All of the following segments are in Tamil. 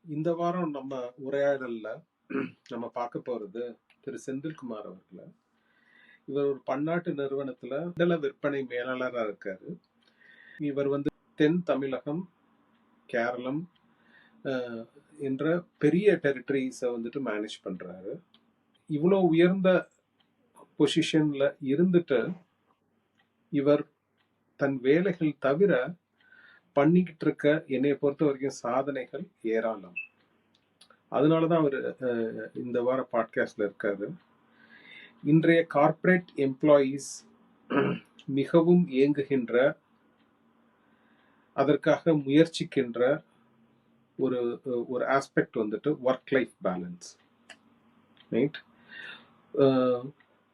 இந்த வாரம் நம்ம உரையாடல்ல நம்ம பார்க்க போறது திரு செந்தில்குமார் அவர்கள. இவர் ஒரு பன்னாட்டு நிறுவனத்துல மண்டல விற்பனை மேலாளரா இருக்காரு. இவர் தென் தமிழகம், கேரளம் என்ற பெரிய டெரிட்டரிஸை மேனேஜ் பண்றாரு. இவ்வளோ உயர்ந்த பொசிஷன்ல இருந்துட்டு இவர் தன் வேலைகள் தவிர பண்ணிக்கிட்டு இருக்க என்னைய பொறுத்த வரைக்கும் சாதனைகள் ஏராளம். அதனாலதான் அவர் இந்த வார பாட்காஸ்ட்ல இருக்காரு. இன்றைய கார்ப்பரேட் எம்ப்ளாயீஸ் மிகவும் ஏங்குகின்ற, அதற்காக முயற்சிக்கின்ற ஒரு ஒரு aspect work life balance. Right?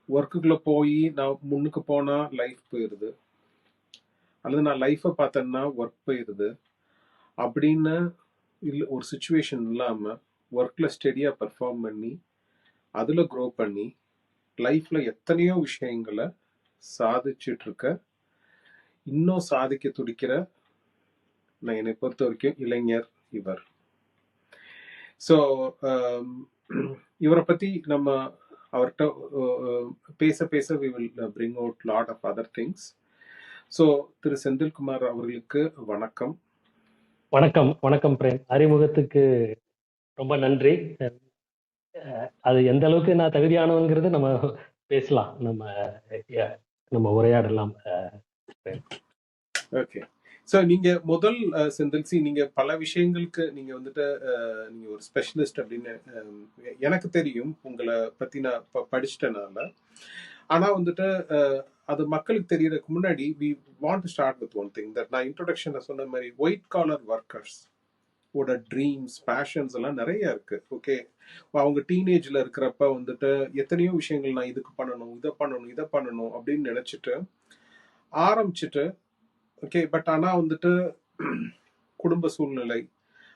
ஒர்க்குக்குள்ள போய் நான் முன்னுக்கு போனா லைஃப் போயிடுது, அல்லது நான் லைஃப்பை பார்த்தேன்னா ஒர்க் போயிடுது அப்படின்னு இல்லை. ஒரு சுச்சுவேஷன் இல்லாமல் ஒர்க்கில் ஸ்டெடியாக பெர்ஃபார்ம் பண்ணி அதில் க்ரோ பண்ணி லைஃப்பில் எத்தனையோ விஷயங்களை சாதிச்சுட்டு இருக்க, இன்னும் சாதிக்க துடிக்கிற நான் என்னை பொறுத்த வரைக்கும் இளைஞர் இவர். ஸோ இவரை பற்றி நம்ம அவர்கிட்ட பேச பேச we will bring out lot of other things. So திரு செந்தில்குமார் அவர்களுக்கு வணக்கம். வணக்கம். வணக்கம் பிரேம். அறிமுகத்துக்கு ரொம்ப நன்றி. அது எந்த அளவுக்கு நான் தகுதியானவங்கிறது நம்ம பேசலாம், நம்ம உரையாடலாம். ஓகே. ஸோ நீங்க முதல் செந்தில்சி, நீங்க பல விஷயங்களுக்கு நீங்க நீங்க ஒரு ஸ்பெஷலிஸ்ட் அப்படின்னு எனக்கு தெரியும். உங்களை பத்தி நான் படிச்சிட்டனால. ஆனா அது மக்களுக்கு தெரியறதுக்கு முன்னாடி we want to start with one thing that நான் இன்ட்ரோடக்ஷன்ல சொன்ன மாதிரி ஒயிட் காலர் ஒர்க்கர்ஸ் ஓட ட்ரீம்ஸ், பேஷன்ஸ் எல்லாம் நிறைய இருக்கு. ஓகே, அவங்க டீனேஜ்ல இருக்கிறப்ப எத்தனையோ விஷயங்கள் நான் இதுக்கு பண்ணணும், இதை பண்ணணும், இதை பண்ணணும் அப்படின்னு நினைச்சிட்டு ஆரம்பிச்சுட்டு, ஓகே, பட் ஆனா குடும்ப சூழ்நிலை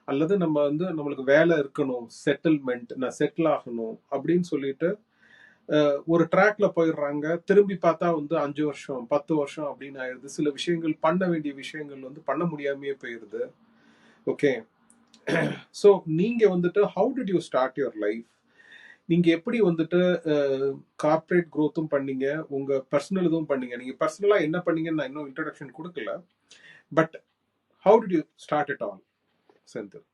அல்லது நம்மளுக்கு வேலை இருக்கணும், செட்டில்மெண்ட், நான் செட்டில் ஆகணும் அப்படின்னு சொல்லிட்டு ஒரு ட்ராக்ல போயிடுறாங்க. திரும்பி பார்த்தா 5 வருஷம் 10 வருஷம் அப்படின்னு ஆயிடுது. சில விஷயங்கள் பண்ண வேண்டிய விஷயங்கள் பண்ண முடியாமையே போயிடுது. ஓகே, ஸோ நீங்க how did you start your life? நீங்க எப்படி கார்ப்பரேட் க்ரோத்தும் பண்ணீங்க, உங்க பர்சனல் இதுவும் பண்ணீங்க. நீங்க பர்சனலா என்ன பண்ணீங்கன்னு நான் இன்னும் இன்ட்ரோடக்ஷன் கொடுக்கல. But how did you start it all, Senthil?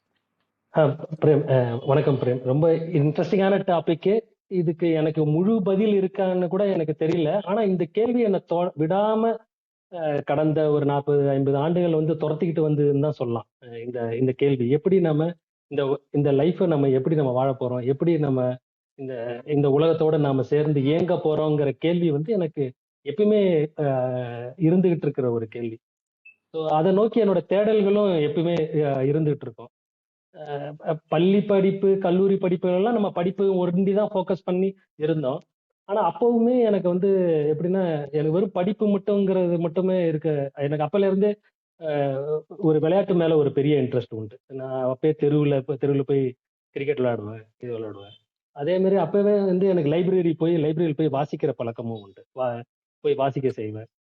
Prem, வணக்கம் பிரேம். ரொம்ப இன்ட்ரெஸ்டிங்கான டாபிக். இதுக்கு எனக்கு முழு பதில் இருக்கான்னு கூட எனக்கு தெரியல. ஆனா இந்த கேள்வி என்னை விடாம கடந்த ஒரு 40-50 ஆண்டுகள் துரத்திக்கிட்டு வந்துன்னு தான் சொல்லலாம். இந்த கேள்வி எப்படி நம்ம இந்த லைஃப்பை நம்ம எப்படி நம்ம வாழ போறோம், எப்படி நம்ம இந்த உலகத்தோட நாம சேர்ந்து இயங்க போறோங்கிற கேள்வி எனக்கு எப்பயுமே இருந்துகிட்டு இருக்கிற ஒரு கேள்வி. ஸோ அதை நோக்கி என்னோட தேடல்களும் எப்பயுமே இருந்துகிட்டு இருக்கும். பள்ளி படிப்பு, கல்லூரி படிப்புகள் எல்லாம் நம்ம படிப்பு ஒண்டிதான் ஃபோக்கஸ் பண்ணி இருந்தோம். ஆனா அப்பவுமே எனக்கு எப்படின்னா, எனக்கு வெறும் படிப்பு மட்டுங்கிறது மட்டுமே இருக்க. எனக்கு அப்பல இருந்தே ஒரு விளையாட்டு மேல ஒரு பெரிய இன்ட்ரெஸ்ட் உண்டு. நான் அப்பயே தெருவுல போய் கிரிக்கெட் விளையாடுவேன், இது விளையாடுவேன். அதே மாதிரி அப்பவே எனக்கு லைப்ரரியில் போய் வாசிக்கிற பழக்கமும் உண்டு. போய் வாசிக்க செய்வேன்.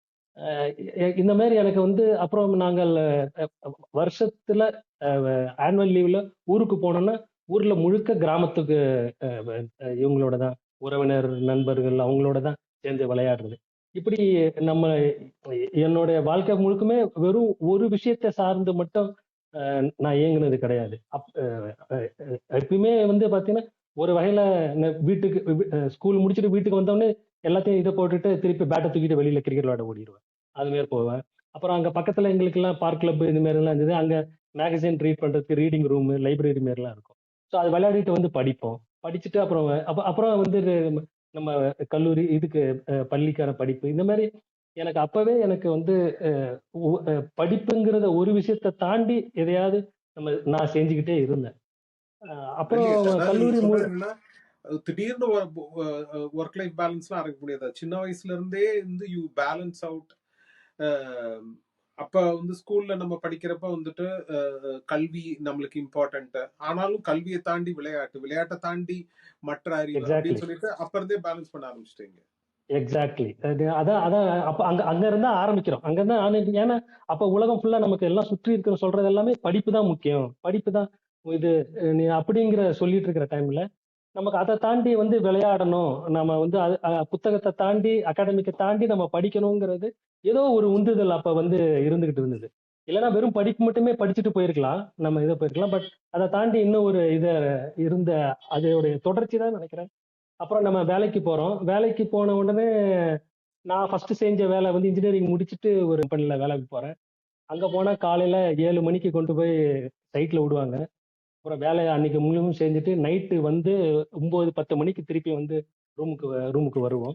இந்த மாதிரி எனக்கு அப்புறம் நாங்கள் வருஷத்துல ஆனுவல் லீவ்ல ஊருக்கு போனோம்னா, ஊர்ல முழுக்க கிராமத்துக்கு இவங்களோட தான், உறவினர் நண்பர்கள் அவங்களோட தான் சேர்ந்து விளையாடுறது. இப்படி நம்ம என்னுடைய வாழ்க்கை முழுக்குமே வெறும் ஒரு விஷயத்தை சார்ந்து மட்டும் நான் இயங்குனது கிடையாது. எப்பயுமே பாத்தீங்கன்னா, ஒரு வகையில வீட்டுக்கு ஸ்கூல் முடிச்சுட்டு வீட்டுக்கு வந்தோடனே எல்லாத்தையும் இதை போட்டுட்டு திருப்பி பேட்டை தூக்கிட்டு வெளியில கிரிக்கெட் விளையாட ஓடிடுவேன். அது மாதிரி போவேன். அப்புறம் அங்க பக்கத்துல எங்களுக்கு எல்லாம் பார்க் கிளப் இந்த மாதிரி எல்லாம் இருந்தது. அங்க மேகசின் ரீட் பண்றதுக்கு ரீடிங் ரூம், லைப்ரரி மாதிரிலாம் இருக்கும். ஸோ அது விளையாடிட்டு படிப்போம். படிச்சுட்டு அப்புறம் நம்ம கல்லூரி இதுக்கு பள்ளிக்கான படிப்பு இந்த மாதிரி எனக்கு அப்பவே எனக்கு படிப்புங்கிறத ஒரு விஷயத்தை தாண்டி எதையாவது நான் செஞ்சுக்கிட்டே இருந்தேன். அப்புறம் கல்லூரி திடீர்னு ஒர்க் லைஃப் பேலன்ஸ்லாம் ஆரம்பிக்க முடியாது. சின்ன வயசுல இருந்தே யூ பேலன்ஸ் அவுட். அப்ப ஸ்கூல்ல நம்ம படிக்கிறப்ப கல்வி நம்மளுக்கு இம்பார்ட்டன்ட். ஆனாலும் கல்வியை தாண்டி விளையாட்டை தாண்டி மற்ற அறிவு அப்படின்னு சொல்லிட்டு அப்ப இருந்தே பேலன்ஸ் பண்ண ஆரம்பிச்சிட்டீங்க. எக்ஸாக்ட்லி. அதான் அப்ப அங்க இருந்தா ஆரம்பிக்கிறோம். அங்க இருந்தா ஏன்னா அப்ப உலகம் ஃபுல்லா நமக்கு எல்லாம் சுற்றி இருக்கிற சொல்றது எல்லாமே படிப்பு தான் முக்கியம், படிப்பு தான் இது நீ அப்படிங்கிற சொல்லிட்டு இருக்கிற டைம்ல நமக்கு அதை தாண்டி வந்து விளையாடணும், நம்ம வந்து புத்தகத்தை தாண்டி அகாடமிக்கை தாண்டி நம்ம படிக்கணுங்கிறது ஏதோ ஒரு உந்துதல் அப்ப வந்து இருந்துகிட்டு இருந்தது. இல்லைன்னா வெறும் படிப்பு மட்டுமே படிச்சுட்டு போயிருக்கலாம், நம்ம இதை போயிருக்கலாம். பட் அதை தாண்டி இன்னும் ஒரு இத இருந்த அதோடைய தொடர்ச்சி தான் நினைக்கிறேன். அப்புறம் நம்ம வேலைக்கு போறோம். வேலைக்கு போன உடனே நான் ஃபர்ஸ்ட் செஞ்ச வேலை வந்து இன்ஜினியரிங் முடிச்சுட்டு ஒரு கம்பெனில வேலைக்கு போறேன். அங்க போனா காலையில 7 மணிக்கு கொண்டு போய் சைட்ல விடுவாங்க. அப்புறம் வேலையை அன்னைக்கு முழுவதும் செஞ்சுட்டு நைட்டு வந்து 9, 10 மணிக்கு திருப்பி வந்து ரூமுக்கு வருவோம்.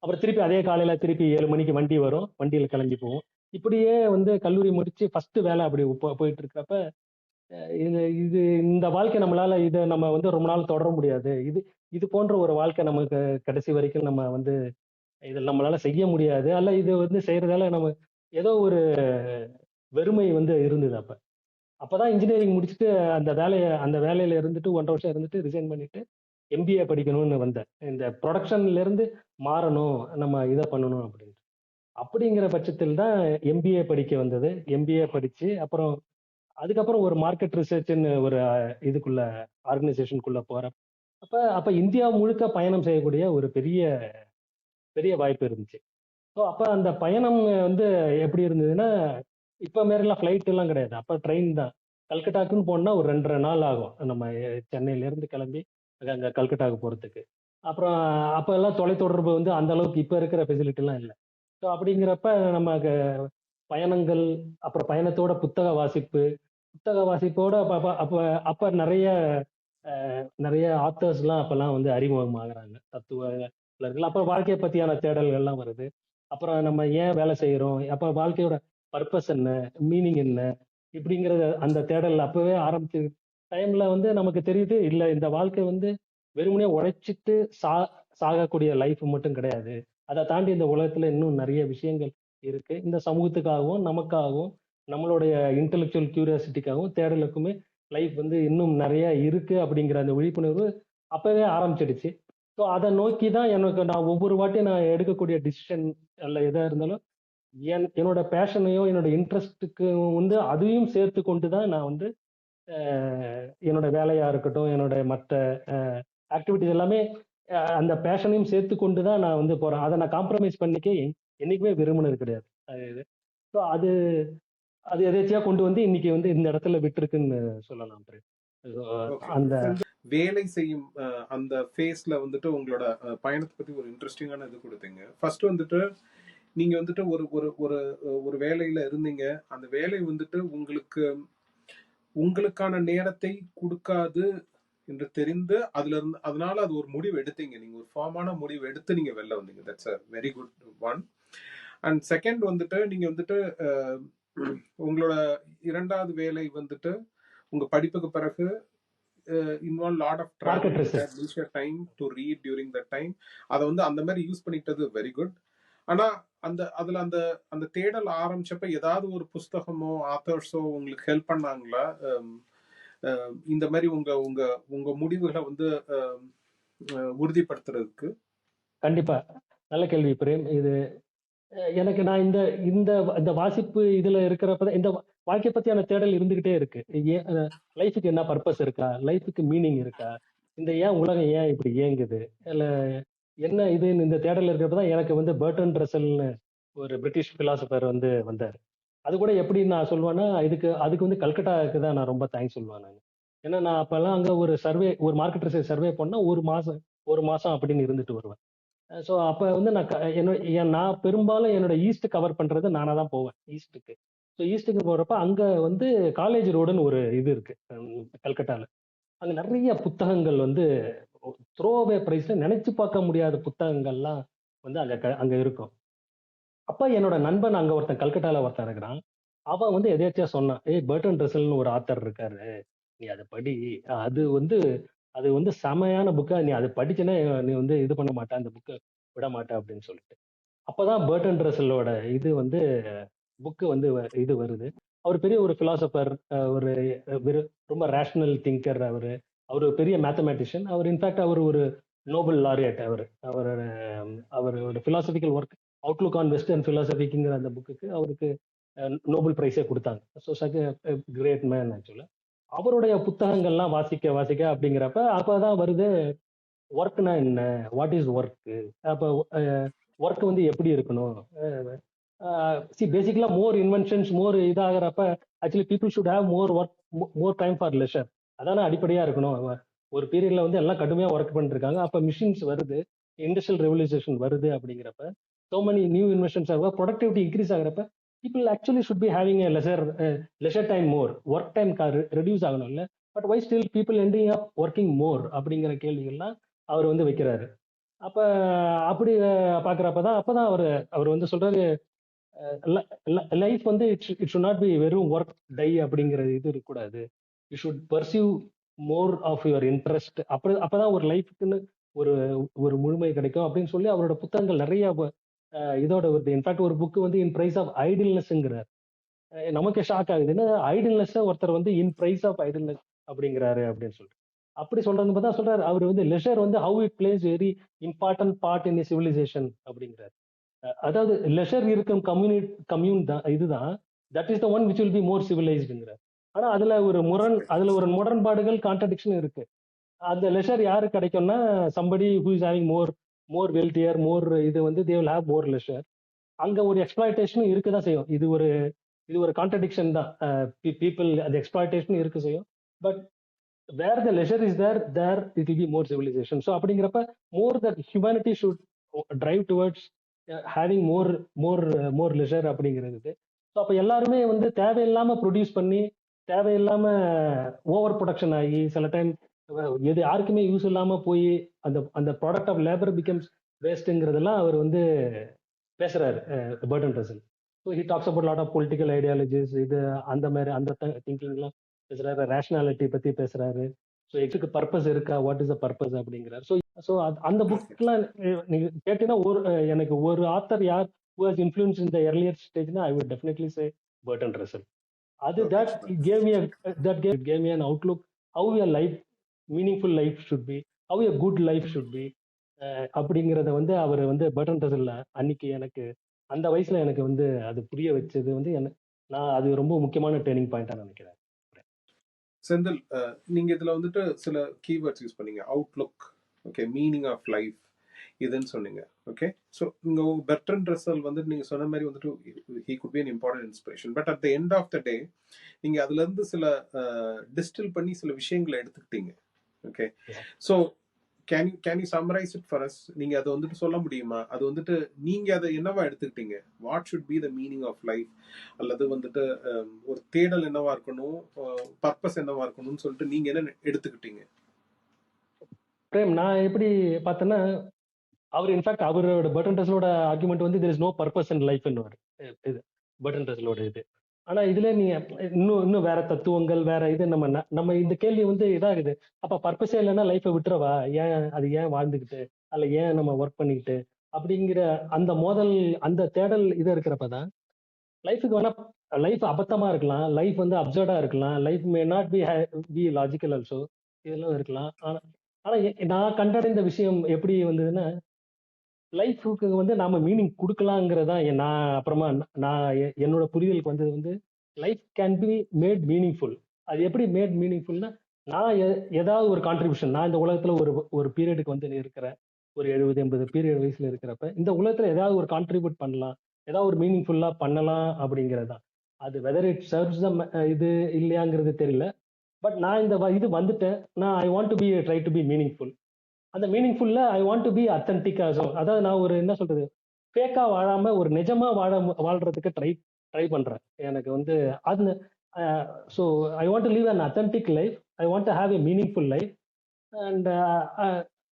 அப்புறம் திருப்பி அதே காலையில திருப்பி 7 மணிக்கு வண்டி வரும், வண்டியில கிளம்பி போவோம். இப்படியே வந்து கல்லூரி முடிச்சு ஃபர்ஸ்ட் வேலை அப்படி போயிட்டு இருக்கிறப்ப இது இது இந்த வாழ்க்கை நம்மளால இதை நம்ம வந்து ரொம்ப நாள் தொடர முடியாது. இது இது போன்ற ஒரு வாழ்க்கை நமக்கு கடைசி வரைக்கும் நம்ம வந்து இது நம்மளால செய்ய முடியாது. அல்ல இது வந்து செய்யறதால நம்ம ஏதோ ஒரு வெறுமை வந்து இருந்தது அப்ப. அப்பதான் இன்ஜினியரிங் முடிச்சுட்டு அந்த வேலையில இருந்துட்டு 1.5 வருஷம் இருந்துட்டு ரிசைன் பண்ணிட்டு எம்பிஏ படிக்கணும்னு வந்தேன். இந்த ப்ரொடக்ஷன்ல இருந்து மாறணும், நம்ம இதை பண்ணணும் அப்படின்னு. அப்படிங்கிற பட்சத்தில் தான் எம்பிஏ படிக்க வந்தது. எம்பிஏ படிச்சு அப்புறம் அதுக்கப்புறம் ஒரு மார்க்கெட் ரிசர்ச்னு ஒரு இதுக்குள்ள ஆர்கனைசேஷனுக்குள்ள போறேன். அப்ப அப்ப இந்தியா முழுக்க பயணம் செய்யக்கூடிய ஒரு பெரிய பெரிய வாய்ப்பு இருந்துச்சு. ஸோ அப்ப அந்த பயணம் வந்து எப்படி இருந்ததுன்னா, இப்ப மாரிலாம் ஃப்ளைட் எல்லாம் கிடையாது. அப்ப ட்ரெயின் தான். கல்கட்டாக்குன்னு போனா ஒரு 2 1/2 நாள் ஆகும். நம்ம சென்னையில இருந்து கிளம்பி அங்க கல்கட்டாக்கு போறதுக்கு. அப்புறம் அப்ப எல்லாம் தொலைத்தொடர்பு வந்து அந்த அளவுக்கு இப்ப இருக்கிற ஃபெசிலிட்டி எல்லாம் இல்ல. ஸோ அப்படிங்கிறப்ப நமக்கு பயணங்கள், அப்புறம் பயணத்தோட புத்தக வாசிப்பு, புத்தக வாசிப்போட அப்ப அப்ப அப்ப அப்ப நிறைய ஆத்தர்ஸ்லாம் அப்பெல்லாம் வந்து அறிமுகமாகறாங்க. தத்துவர்கள். அப்புறம் வாழ்க்கைய பத்தியான தேடல்கள்லாம் வருது. அப்புறம் நம்ம ஏன் வேலை செய்றோம்? அப்ப வாழ்க்கையோட பர்ப்பஸ் என்ன? மீனிங் என்ன? இப்படிங்கிறத அந்த தேடல் அப்பவே ஆரம்பிச்ச டைம்ல வந்து நமக்கு தெரியுது, இல்ல இந்த வாழ்க்கை வந்து வெறுமனே உழைச்சிட்டு சாகக்கூடிய லைஃப் மட்டும் கிடையாது. அத தாண்டி இந்த உலகத்துல இன்னும் நிறைய விஷயங்கள் இருக்கு. இந்த சமூகத்துக்காகவும், நமக்காகவும், நம்மளுடைய இன்டெலெக்சுவல் கியூரியாசிட்டிக்காகவும், தேடலுக்குமே லைஃப் வந்து இன்னும் நிறைய இருக்கு அப்படிங்கிற அந்த விழிப்புணர்வு அப்பவே ஆரம்பிச்சிடுச்சு. ஸோ அதை நோக்கி தான் நான் ஒவ்வொரு வாட்டியும் நான் எடுக்கக்கூடிய டிசிஷன் அல்ல எதா இருந்தாலும் என்னோட பேஷனையும் என்னோட இன்ட்ரெஸ்ட்டுக்கு வந்து அதையும் சேர்த்து கொண்டு தான் நான் வந்து என்னோட வேலையா இருக்கட்டும், என்னோட மற்ற ஆக்டிவிட்டிஸ் எல்லாமே அந்த பேஷனையும் சேர்த்து கொண்டு தான் நான் வந்து போறேன். அதை நான் காம்ப்ரமைஸ் பண்ணிக்க என்னைக்குமே விரும்பினது கிடையாது. ஸோ அது அது எதேச்சியா கொண்டு வந்து இன்னைக்கு வந்து இந்த இடத்துல விட்டுருக்குன்னு சொல்லலாம். So, okay. அந்த வேலை செய்யும் அந்த ஃபேஸ்ல வந்துட்டு உங்களோட பயணத்தை பத்தி ஒரு இன்ட்ரெஸ்டிங்கான இது கொடுத்தீங்க. ஃபர்ஸ்ட் வந்துட்டு நீங்க வந்துட்டு ஒரு ஒரு ஒரு ஒரு வேலையில இருந்தீங்க. அந்த வேலை வந்துட்டு உங்களுக்கான நேரத்தை கொடுக்காது என்று தெரிந்து அதனால அது ஒரு முடிவு எடுத்தீங்க. நீங்க ஒரு ஃபார்மான முடிவு எடுத்து நீங்க வெளில வந்தீங்க. That's a very good one. And second வந்துட்டு நீங்க வந்துட்டு உங்களோட 2வது வேலை வந்துட்டு உங்க படிப்புக்கு பிறகு involve lot of travel, market you research. had leisure time to read during that time. அதை வந்து அந்த மாதிரி யூஸ் பண்ணிட்டது வெரி குட். ஆனா அதுல அந்த அந்த தேடல் ஆரம்பிச்சப்ப ஏதாவது ஒரு புஸ்தகமோ ஆத்தர்ஸோ உங்களுக்கு ஹெல்ப் பண்ணாங்களா? இந்த மாதிரி உங்க உங்க உங்க முடிவுகளை வந்து உறுதிப்படுத்துறதுக்கு? கண்டிப்பா. நல்ல கேள்வி பிரேம். இது எனக்கு நான் இந்த இந்த இந்த வாசிப்பு இதுல இருக்கிறப்ப இந்த வாழ்க்கை பத்தியான தேடல் இருந்துகிட்டே இருக்கு. லைஃபுக்கு என்ன பர்பஸ் இருக்கா? லைஃபுக்கு மீனிங் இருக்கா? இந்த உலகம் ஏன் இப்படி இயங்குது? இல்ல என்ன இதுன்னு இந்த தேடல் இருக்கிறப்ப தான் எனக்கு வந்து பர்ட்ரன் ரசல்னு ஒரு பிரிட்டிஷ் பிலாசபர் வந்து வந்தாரு. அது கூட எப்படி நான் சொல்லுவேன்னா, அதுக்கு வந்து கல்கட்டாக்கு தான் நான் ரொம்ப தேங்க்ஸ் சொல்லுவேன் நானு. ஏன்னா நான் அப்பெல்லாம் அங்க ஒரு மார்க்கெட் ரிசர்ச் சர்வே பண்ணா ஒரு மாசம் அப்படின்னு இருந்துட்டு வருவேன். ஸோ அப்ப வந்து நான் பெரும்பாலும் என்னோட ஈஸ்ட் கவர் பண்றது நானா தான் போவேன் ஈஸ்ட்டுக்கு. ஸோ ஈஸ்ட்டுக்கு போறப்ப அங்க வந்து காலேஜ் ரோடுன்னு ஒரு இது இருக்கு கல்கட்டால. அங்க நிறைய புத்தகங்கள் வந்து த்ரோவே பிரைஸ்ல நினைச்சு பார்க்க முடியாத புத்தகங்கள்லாம் வந்து அங்க இருக்கும். அப்ப என்னோட நண்பன் அங்க கல்கட்டால ஒருத்தன் இருக்கிறான். அவன் வந்து எதேச்சியா சொன்னான், பர்ட்ரன் ரசல்னு ஒரு ஆத்தர் இருக்காரு, நீ அதை படி. அது வந்து அது வந்து செமையான புக்கா, நீ அதை படிச்சேன்னா நீ வந்து இது பண்ண மாட்ட, அந்த புக்கை விட மாட்ட அப்படின்னு சொல்லிட்டு. அப்பதான் பர்ட்ரன் ரசலோட இது வந்து புக்கு வந்து இது வருது. அவர் பெரிய ஒரு பிலாசபர், ஒரு ரொம்ப ரேஷனல் திங்கர். அவர் பெரிய மேத்தமேட்டிஷியன். அவர் இன்ஃபேக்ட் அவர் ஒரு நோபல் லாரியட். அவரோட philosophical work outlook on western பிலாசபிக்குங்கிற அந்த புக்குக்கு அவருக்கு நோபல் பிரைஸே கொடுத்தாங்க. ஸோ சச் கிரேட் மேன் ஆக்சுவலா. அவருடைய புத்தகங்கள்லாம் வாசிக்க வாசிக்க அப்படிங்கிறப்ப அப்பதான் வருது ஒர்க்னா என்ன, வாட் இஸ் ஒர்க், அப்போ ஒர்க் வந்து எப்படி இருக்கணும். சி பேசிக்கலா மோர் இன்வென்ஷன்ஸ் மோர் இதாகிறப்ப actually people should have more work, more time for leisure. அதானே அடிப்படையா இருக்கணும். ஒரு பீரியட்ல வந்து எல்லாம் கடுமையா ஒர்க் பண்ணிட்டு இருக்காங்க, அப்ப மிஷின்ஸ் வருது, இண்டஸ்ட்ரியல் ரெவல்யூஷன் வருது அப்படிங்கிறப்ப so many new inventions ஆக ப்ரொடக்டிவிட்டி இன்க்ரீஸ் ஆகிறப்ப people actually should be having a leisure time more, work time reduce ஆகணும் இல்ல. But why still people ending up working more அப்படிங்கிற கேள்விகள்லாம் அவர் வந்து வைக்கிறாரு. அப்ப அப்படி பாக்குறப்பதான் அப்பதான் அவர் அவர் வந்து சொல்றாரு லைஃப் வந்து இட் ஷுட் நாட் பி வெறும் ஒர்க் டை அப்படிங்கிறது இது இருக்கக்கூடாது. You should pursue more of your interest. அப்பதான் ஒரு லைஃப்க்குன்னு ஒரு ஒரு முழுமை கிடைக்கும் அப்படின்னு சொல்லி அவரோட புத்தகங்கள் நிறைய இதோட வருது. இன்ஃபேக்ட் ஒரு புக் வந்து இன் பிரைஸ் ஆஃப் ஐடில்னஸ்ங்கிறார். நமக்கு ஷாக் ஆகுது, என்ன ஐடில்னஸ் ஒருத்தர் வந்து இன் பிரைஸ் ஆஃப் ஐடில்னஸ் அப்படிங்கிறாரு அப்படின்னு சொல்லிட்டு. அப்படி சொல்றது பார்த்தா சொல்றாரு அவர் வந்து லெஷர் வந்து how it plays very important part in civilisation அப்படிங்கிறார். அதாவது லெஷர் இருக்கும் கம்யூன் தான் இதுதான், that is the one which will be more சிவிலைஸ்டுங்கிறார். ஆனா அதுல ஒரு முரண்பாடுகள் கான்ட்ரடிக்ஷன் இருக்கு. அந்த லெஷர் யாரு கிடைக்கும்னா somebody who is having more wealthier more இது வந்து they will have more leisure. அங்க ஒரு எக்ஸ்பிளாய்டேஷனும் இருக்குதான் செய்யும். இது ஒரு கான்ட்ரடிக்ஷன் தான். பீப்புள் அந்த எக்ஸ்பிளாய்டேஷன் இருக்கு செய்யும். But where the leisure is there it will be more civilisation. So அப்படிங்கிறப்ப more that humanity should drive towards having more leisure அப்படிங்கிறது. ஸோ அப்போ எல்லாருமே வந்து தேவையில்லாம ப்ரொடியூஸ் பண்ணி தேவையில்லாம ஓவர் ப்ரொடக்ஷன் ஆகி சில டைம் எது யாருக்குமே யூஸ் இல்லாம போய் அந்த அந்த ப்ராடக்ட் ஆஃப் லேபர் பிகம்ஸ் வேஸ்ட்ங்கிறதெல்லாம் அவர் வந்து பேசுறாரு Bertrand Russell. So he talks about lot of political ideologies, இது அந்த மாதிரி அந்த திங்கிங்லாம் பேசுறாரு, ரேஷனாலிட்டி பத்தி பேசுறாரு. ஸோ எக்ஸுக்கு பர்பஸ் இருக்கா, வாட் இஸ் த பர்பஸ் அப்படிங்கிறார். ஸோ அந்த புக்லாம் நீங்க கேட்டீங்கன்னா எனக்கு ஒரு ஆத்தர் யார் who has influenced in the earlier stage na I would definitely say Bertrand Russell. That gave me an outlook how a life, meaningful life should be, how a good life should be. அப்படிங்கிறத வந்து அவர் வந்து பர்டன் ரசல் அன்னைக்கு எனக்கு அந்த வயசுல எனக்கு வந்து அது புரிய வச்சது வந்து நான் அது ரொம்ப முக்கியமான டேர்னிங் பாயிண்டா நினைக்கிறேன். செந்தில், நீங்க இதுல வந்துட்டு சில கீவேர்ட்ஸ் யூஸ் பண்ணீங்க, outlook, okay, meaning of life இதுன்னு சொன்னீங்க. ஓகே, ஸோ இங்க பெர்ட்ரண்ட் ரசல் வந்து நீங்க சொன்ன மாதிரி வந்துட்டு he could be an important inspiration. But at the end of the day நீங்க அதுல இருந்து சில டிஸ்டில் பண்ணி சில விஷயங்களை எடுத்துக்கிட்டீங்க. Okay, so can you summarise it for us? நீங்க அதை வந்துட்டு சொல்ல முடியுமா? அது வந்துட்டு நீங்க அதை என்னவா எடுத்துக்கிட்டீங்க? What should be the meaning of life, அல்லது வந்துட்டு ஒரு தேடல் என்னவா இருக்கணும், பர்பஸ் என்னவா இருக்கணும்னு சொல்லிட்டு நீங்க என்ன எடுத்துக்கிட்டீங்க? பிரேம், நான் எப்படி பார்த்தேன்னா அவர் இன்ஃபேக்ட் அவரோட பர்டன் ரசலோட ஆர்குமெண்ட் வந்து there is no purpose in life ன்னு இது பர்டன் ரசலோட இது. ஆனா இதுல நீங்க இன்னும் வேற தத்துவங்கள் வேற இது நம்ம இந்த கேள்வி வந்து இதாகுது. அப்ப பர்பஸே இல்லைன்னா லைஃபை விட்டுறவா, ஏன் வாழ்ந்துக்கிட்டு அல்ல ஏன் நம்ம ஒர்க் பண்ணிக்கிட்டு அப்படிங்கிற அந்த மோதல் அந்த தேடல் இது இருக்கிறப்பதான் லைஃபுக்கு வேணா லைஃப் அபத்தமா இருக்கலாம், லைஃப் வந்து அப்சர்டா இருக்கலாம், life may not be logical also, இதெல்லாம் இருக்கலாம். ஆனா நான் கண்டடைந்த விஷயம் எப்படி வந்ததுன்னா லைஃபுக்கு வந்து நாம மீனிங் கொடுக்கலாங்கிறதா நான் அப்புறமா நான் என்னோட புரிதலுக்கு வந்தது வந்து life can be made meaningful. அது எப்படி மேட் மீனிங்ஃபுல்னா நான் ஏதாவது ஒரு கான்ட்ரிபியூஷன், நான் இந்த உலகத்துல ஒரு பீரியடுக்கு வந்து இருக்கிறேன், ஒரு 70-80 பீரியட் வயசுல இருக்கிறப்ப இந்த உலகத்துல ஏதாவது ஒரு கான்ட்ரிபியூட் பண்ணலாம், ஏதாவது ஒரு மீனிங்ஃபுல்லா பண்ணலாம் அப்படிங்கிறது தான். அது வெதர் இட் சர்வ்ஸ் இது இல்லையாங்கிறது தெரியல. பட் நான் இந்த இது வந்துட்டேன், நான் I want to be try to be meaningful. அந்த மீனிங்ஃபுல்ல ஐ வாண்ட் டு பி அத்தன்டிக்கா. அதாவது நான் ஒரு என்ன சொல்றது, ஃபேக்கா வாழாம ஒரு நிஜமா வாழ்றதுக்கு ட்ரை பண்றேன். எனக்கு வந்து அது so I want to leave an authentic life, I want to have a meaningful life. And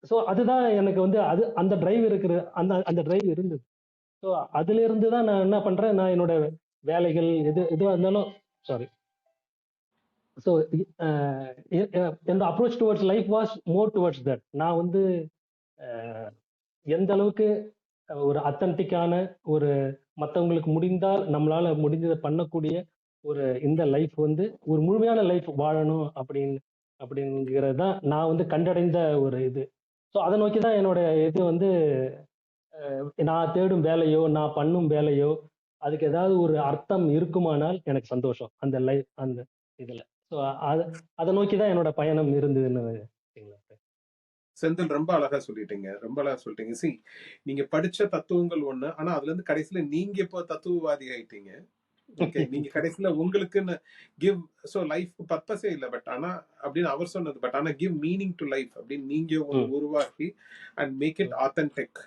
so அதுதான் எனக்கு வந்து அந்த டிரைவ் இருக்கிற அந்த டிரைவ் இருந்தது. ஸோ அதுல இருந்து தான் நான் என்ன பண்றேன், நான் என்னோட வேலைகள் எதுவாக இருந்தாலும் சாரி. ஸோ இந்த approach towards life was more towards that. நான் வந்து எந்த அளவுக்கு ஒரு அத்தன்டிக்கான ஒரு மற்றவங்களுக்கு முடிந்தால் நம்மளால முடிஞ்சதை பண்ணக்கூடிய ஒரு இந்த லைஃப் வந்து ஒரு முழுமையான லைஃப் வாழணும் அப்படிங்கிறது தான் நான் வந்து கண்டடைந்த ஒரு இது. ஸோ அதை நோக்கி தான் என்னோட இது வந்து நான் தேடும் வேலையோ நான் பண்ணும் வேலையோ அதுக்கு ஏதாவது ஒரு அர்த்தம் இருக்குமானால் எனக்கு சந்தோஷம் அந்த லைஃப் அந்த இதுல. ஸோ அதை அதை நோக்கி தான் என்னோட பயணம் இருந்ததுன்னு வச்சுக்கங்களேன். செந்தில் ரொம்ப அழகா சொல்லிட்டீங்க, ரொம்ப அழகா சொல்லிட்டீங்க. சி, நீங்க படிச்ச தத்துவங்கள் ஒண்ணு, ஆனா அதுல இருந்து கடைசியில நீங்க இப்போ தத்துவவாதி ஆயிட்டீங்க. ஓகே, நீங்க கடைசியில உங்களுக்குன்னு கிவ், சோ லைஃப் பர்பஸே இல்ல, பட் ஆனா அப்படின்னு அவர் சொன்னது, பட் ஆனா கிவ் மீனிங் டு லைஃப் அப்படின்னு நீங்க ஒண்ணு ம், உருவாக்கி அண்ட் மேக் இட் ம், ஆத்தென்டிக்,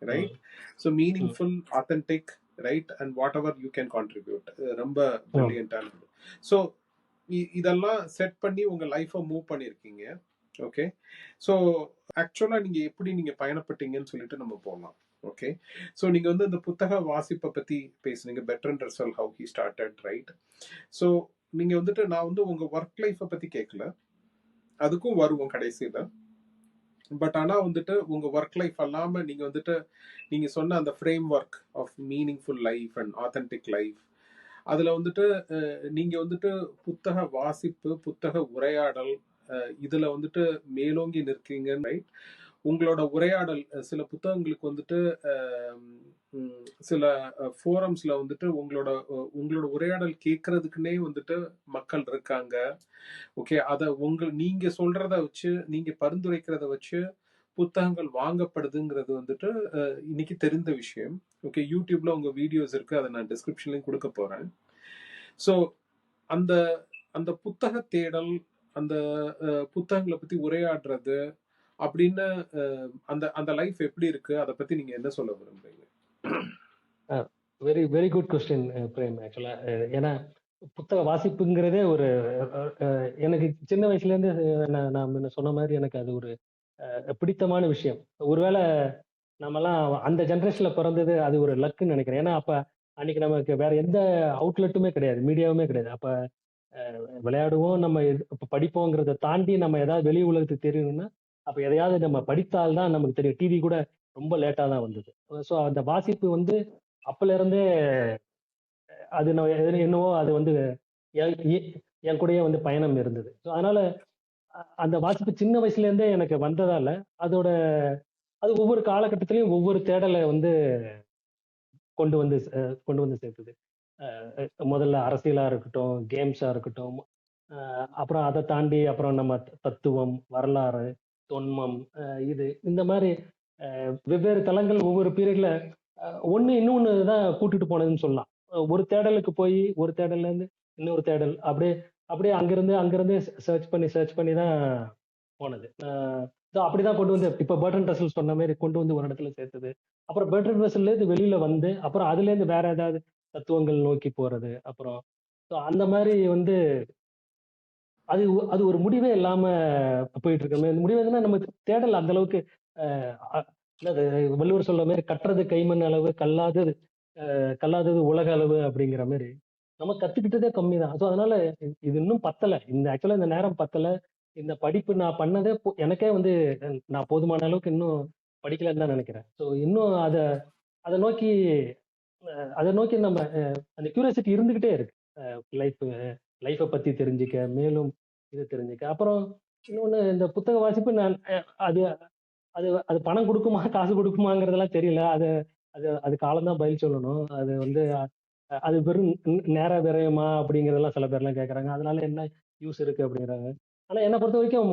ரைட்? ம், ஸோ ம், meaningful, authentic, right? And what ever you can contribute. ரொம்ப ம். பிரில்லியன்டானது. ஸோ இதெல்லாம் செட் பண்ணி உங்க லைஃபை மூவ் பண்ணிருக்கீங்க. ஓகே, ஸோ ஆக்சுவலா நீங்க எப்படி நீங்க பயணப்பட்டீங்கன்னு சொல்லிட்டு நம்ம போகலாம். ஓகே, ஸோ நீங்க வந்து இந்த புத்தக வாசிப்பை பத்தி பேசுனீங்க, Bertrand Russell how he started, right? So நீங்க வந்துட்டு, நான் வந்து உங்க ஒர்க் லைஃப்பை பத்தி கேட்கல, அதுக்கும் வருவோம் கடைசியில. பட் ஆனா வந்துட்டு உங்க ஒர்க் லைஃப் அல்லாம நீங்க வந்துட்டு நீங்க சொன்ன அந்த framework of meaningful life and authentic life, அதுல வந்துட்டு நீங்க வந்துட்டு புத்தக வாசிப்பு, புத்தக உரையாடல், இதுல வந்துட்டு மேலோங்கி நிற்கீங்க, ரைட்? உங்களோட உரையாடல் சில புத்தகங்களுக்கு வந்துட்டு சில ஃபோரம்ஸ்ல வந்துட்டு உங்களோட உரையாடல் கேட்கறதுக்குன்னே வந்துட்டு மக்கள் இருக்காங்க. ஓகே, அத நீங்க சொல்றத வச்சு, நீங்க பரிந்துரைக்கிறத வச்சு புத்தகங்கள் வாங்கப்படுதுங்கிறது வந்துட்டு இன்னைக்கு தெரிந்த விஷயம். ஓகே, யூடியூப்ல உங்க வீடியோஸ் இருக்கு, அதை நான் டிஸ்கிரிப்ஷன்லயும் கொடுக்க போறேன். ஸோ அந்த அந்த புத்தக தேடல், அந்த புத்தகங்களை பத்தி உரையாடுறது அப்படின்னு, அந்த அந்த லைஃப் எப்படி இருக்கு, அதை பத்தி நீங்க என்ன சொல்ல விரும்புறீங்க? Very very good question Prem. Actually ஏன்னா புத்தக வாசிப்புங்கிறதே ஒரு எனக்கு சின்ன வயசுல இருந்து நான் முன்ன சொன்ன மாதிரி எனக்கு அது ஒரு பிடித்தமான விஷயம். ஒருவேளை நம்மலாம் அந்த ஜெனரேஷன்ல பிறந்தது அது ஒரு லக்குன்னு நினைக்கிறேன். ஏன்னா அப்ப அன்னைக்கு நமக்கு வேற எந்த அவுட்லெட்டுமே கிடையாது, மீடியாவுமே கிடையாது. அப்ப விளையாடுவோம், நம்ம இப்ப படிப்போங்கிறத தாண்டி நம்ம ஏதாவது வெளி உலகத்துக்கு தெரியணும்னா அப்ப எதையாவது நம்ம படித்தால் தான் நமக்கு தெரியும். டிவி கூட ரொம்ப லேட்டா தான் வந்தது. ஸோ அந்த வாசிப்பு வந்து அப்பல இருந்தே அது நான் என்னவோ அது வந்து என் என் கூடயே வந்து பயணம் இருந்தது. ஸோ அதனால அந்த வாசிப்பு சின்ன வயசுல இருந்தே எனக்கு வந்ததால அதோட அது ஒவ்வொரு காலகட்டத்திலயும் ஒவ்வொரு தேடலை வந்து கொண்டு வந்து கொண்டு வந்து சேர்த்தது. முதல்ல அரசியலா இருக்கட்டும், கேம்ஸா இருக்கட்டும், அப்புறம் அதை தாண்டி அப்புறம் நம்ம தத்துவம், வரலாறு, தொன்மம், இது இந்த மாதிரி வெவ்வேறு தளங்கள் ஒவ்வொரு பீரியட்ல ஒண்ணு இன்னொன்னு தான் கூட்டிட்டு போனதுன்னு சொல்லலாம். ஒரு தேடலுக்கு போய் ஒரு தேடல்ல இருந்து இன்னொரு தேடல் அப்படியே அப்படியே அங்கிருந்து சர்ச் பண்ணி தான் போனது. அப்படிதான் கொண்டு வந்து இப்ப பர்ட்ரன் ரசல் சொன்ன மாதிரி கொண்டு வந்து ஒரு இடத்துல சேர்த்தது. அப்புறம் பர்ட்ரன் ரசல்ல இருந்து வெளியில வந்து அப்புறம் அதுல இருந்து வேற ஏதாவது தத்துவங்கள் நோக்கி போறது. அப்புறம் அந்த மாதிரி வந்து அது அது ஒரு முடிவே இல்லாம போயிட்டு இருக்கு. இந்த முடிவு நம்ம தேடல் அந்த அளவுக்கு அஹ் அ- என்னது வள்ளுவர் சொல்ற மாதிரி கற்றது கைமண் அளவு, கல்லாதது உலக அளவு அப்படிங்கிற மாதிரி நம்ம கத்துக்கிட்டதே கம்மி தான். ஸோ அதனால இது இன்னும் பத்தல. ஆக்சுவலா இந்த நேரம் பத்தல. இந்த படிப்பு நான் பண்ணதே எனக்கே வந்து நான் போதுமான அளவுக்கு இன்னும் படிக்கலன்னு தான் நினைக்கிறேன். ஸோ இன்னும் அதை நோக்கி அதை நோக்கி நம்ம அந்த கியூரியாசிட்டி இருந்துகிட்டே இருக்கு. லைஃப் லைஃப்பை பத்தி தெரிஞ்சுக்க, மேலும் இது தெரிஞ்சுக்க. அப்புறம் இன்னொன்னு இந்த புத்தக வாசிப்பு நான் அது அது அது பணம் கொடுக்குமா காசு கொடுக்குமாங்கிறதெல்லாம் தெரியல. அது அது அது காலம்தான் பதில் சொல்லணும். அது வந்து அது வெறும் நேர விரயமா அப்படிங்கறதெல்லாம் சில பேர்லாம் கேக்குறாங்க. அதனால என்ன யூஸ் இருக்கு அப்படிங்கிறாங்க. ஆனா என்னை பொறுத்த வரைக்கும்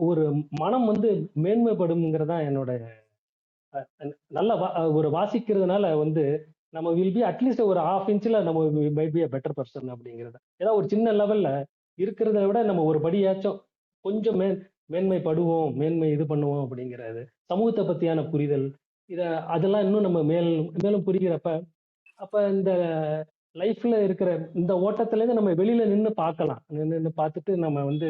ஒரு மனம் வந்து மேன்மைப்படும்ங்கிறதா என்னோட நல்ல ஒரு வாசிக்கிறதுனால வந்து நம்ம வில் பி அட்லீஸ்ட் ஒரு ஹாஃப் இன்ச்ல நம்ம might be a better person அப்படிங்கிறது. ஏதாவது ஒரு சின்ன லெவல்ல இருக்கிறத விட நம்ம ஒரு படியாச்சும் கொஞ்சம் மேன்மைப்படுவோம், மேன்மை இது பண்ணுவோம் அப்படிங்கிறது. சமூகத்தை பத்தியான புரிதல், இத அதெல்லாம் இன்னும் நம்ம மேலும் புரிகிறப்ப அப்ப இந்த லைஃப்ல இருக்கிற இந்த ஓட்டத்துல இருந்து நம்ம வெளியில நின்னு பார்க்கலாம். நின்னு பார்த்துட்டு நம்ம வந்து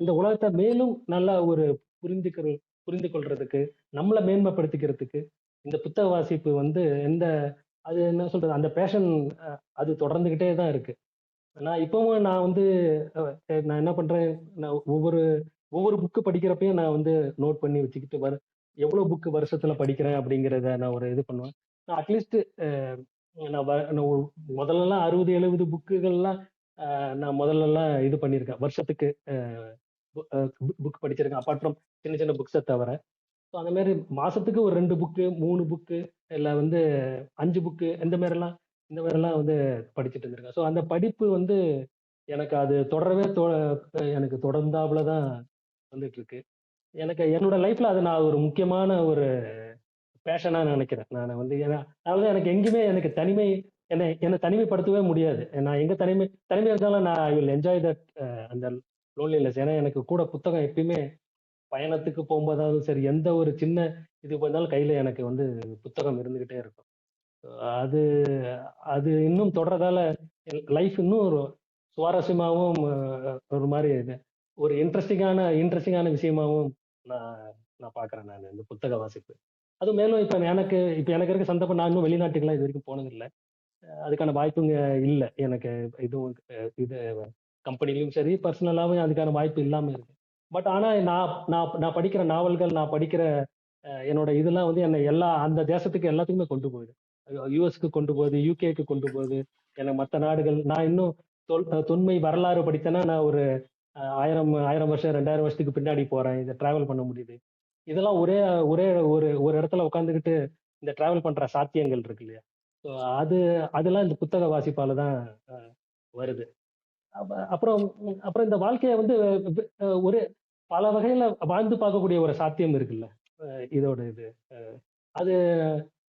இந்த உலகத்தை மேலும் நல்லா ஒரு புரிந்துக்கிற புரிந்து கொள்றதுக்கு, நம்மளை மேன்மைப்படுத்திக்கிறதுக்கு இந்த புத்தக வாசிப்பு வந்து அது என்ன சொல்றது, அந்த பேஷன் அது தொடர்ந்துகிட்டே தான் இருக்கு. இப்பவும் நான் வந்து நான் என்ன பண்றேன், நான் ஒவ்வொரு ஒவ்வொரு புக்கு படிக்கிறப்பையும் நான் வந்து நோட் பண்ணி வச்சுக்கிட்டு எவ்வளவு புக்கு வருஷத்துல படிக்கிறேன் அப்படிங்கிறத நான் ஒரு இது பண்ணுவேன். நான் அட்லீஸ்ட் நான் முதல்லலாம் 60-70 புக்குகள்லாம் நான் முதல்லலாம் இது பண்ணியிருக்கேன் வருஷத்துக்கு. புக் படிச்சிருக்கேன் அப்பார்ட் ஃப்ரம் சின்ன சின்ன புக்ஸை தவிர. ஸோ அந்த மாதிரி மாசத்துக்கு ஒரு 2 புக்கு 3 புக்கு இல்லை வந்து 5 புக்கு இந்த மாதிரிலாம் வந்து படிச்சுட்டு இருந்திருக்கேன். ஸோ அந்த படிப்பு வந்து எனக்கு அது தொடரவே எனக்கு தொடர்ந்தாப்புல தான் வந்துட்டு இருக்கு. எனக்கு என்னோட லைஃப்ல அது நான் ஒரு முக்கியமான ஒரு பேஷனா நினைக்கிறேன். நான் வந்து ஏன்னா அதனால எனக்கு எங்கேயுமே எனக்கு தனிமை என்ன தனிமைப்படுத்தவே முடியாது. நான் எங்க தனிமை இருந்தாலும் நான் ஐ வில் என்ஜாய் தட் அந்த லோன்லினஸ். ஏன்னா எனக்கு கூட புத்தகம் எப்பயுமே பயணத்துக்கு போகும்போதாவது சரி, எந்த ஒரு சின்ன இது பண்ணாலும் கையில எனக்கு வந்து புத்தகம் இருந்துகிட்டே இருக்கும். அது அது இன்னும் தொடர்றதால லைஃப் இன்னும் ஒரு சுவாரஸ்யமாவும் ஒரு மாதிரி ஒரு இன்ட்ரெஸ்டிங்கான விஷயமாவும் நான் நான் பாக்குறேன் நான் இந்த புத்தக வாசிப்பு. அது மேலும் இப்ப எனக்கு இருக்க சந்தர்ப்பம் நான் இன்னும் வெளிநாட்டுக்கெல்லாம் இது வரைக்கும் போனதில்லை. அதுக்கான வாய்ப்புங்க இல்லை எனக்கு. இதுவும் இது கம்பெனிலையும் சரி பர்சனலாவும் அதுக்கான வாய்ப்பு இல்லாம இருக்கு. பட் ஆனா நான் நான் நான் படிக்கிற நாவல்கள், நான் படிக்கிற என்னோட இதெல்லாம் வந்து என்னை அந்த தேசத்துக்கு எல்லாத்துக்குமே கொண்டு போகுது. யுஎஸ்க்கு கொண்டு போகுது, யூகேக்கு கொண்டு போகுது. எனக்கு மற்ற நாடுகள் நான் இன்னும் தொன்மை வரலாறு படித்தேன்னா நான் ஒரு 1000 வருஷம் 2000 வருஷத்துக்கு பின்னாடி போறேன். இதை டிராவல் பண்ண முடியுது. இதெல்லாம் ஒரே ஒரே ஒரு ஒரு இடத்துல உட்காந்துக்கிட்டு இந்த டிராவல் பண்ற சாத்தியங்கள் இருக்கு இல்லையா? ஸோ அது அதெல்லாம் இந்த புத்தக வாசிப்பால தான் வருது. அப்புறம் அப்புறம் இந்த வாழ்க்கைய வந்து ஒரு பல வகையில வாழ்ந்து பார்க்கக்கூடிய ஒரு சாத்தியம் இருக்குல்ல. இதோட இது அது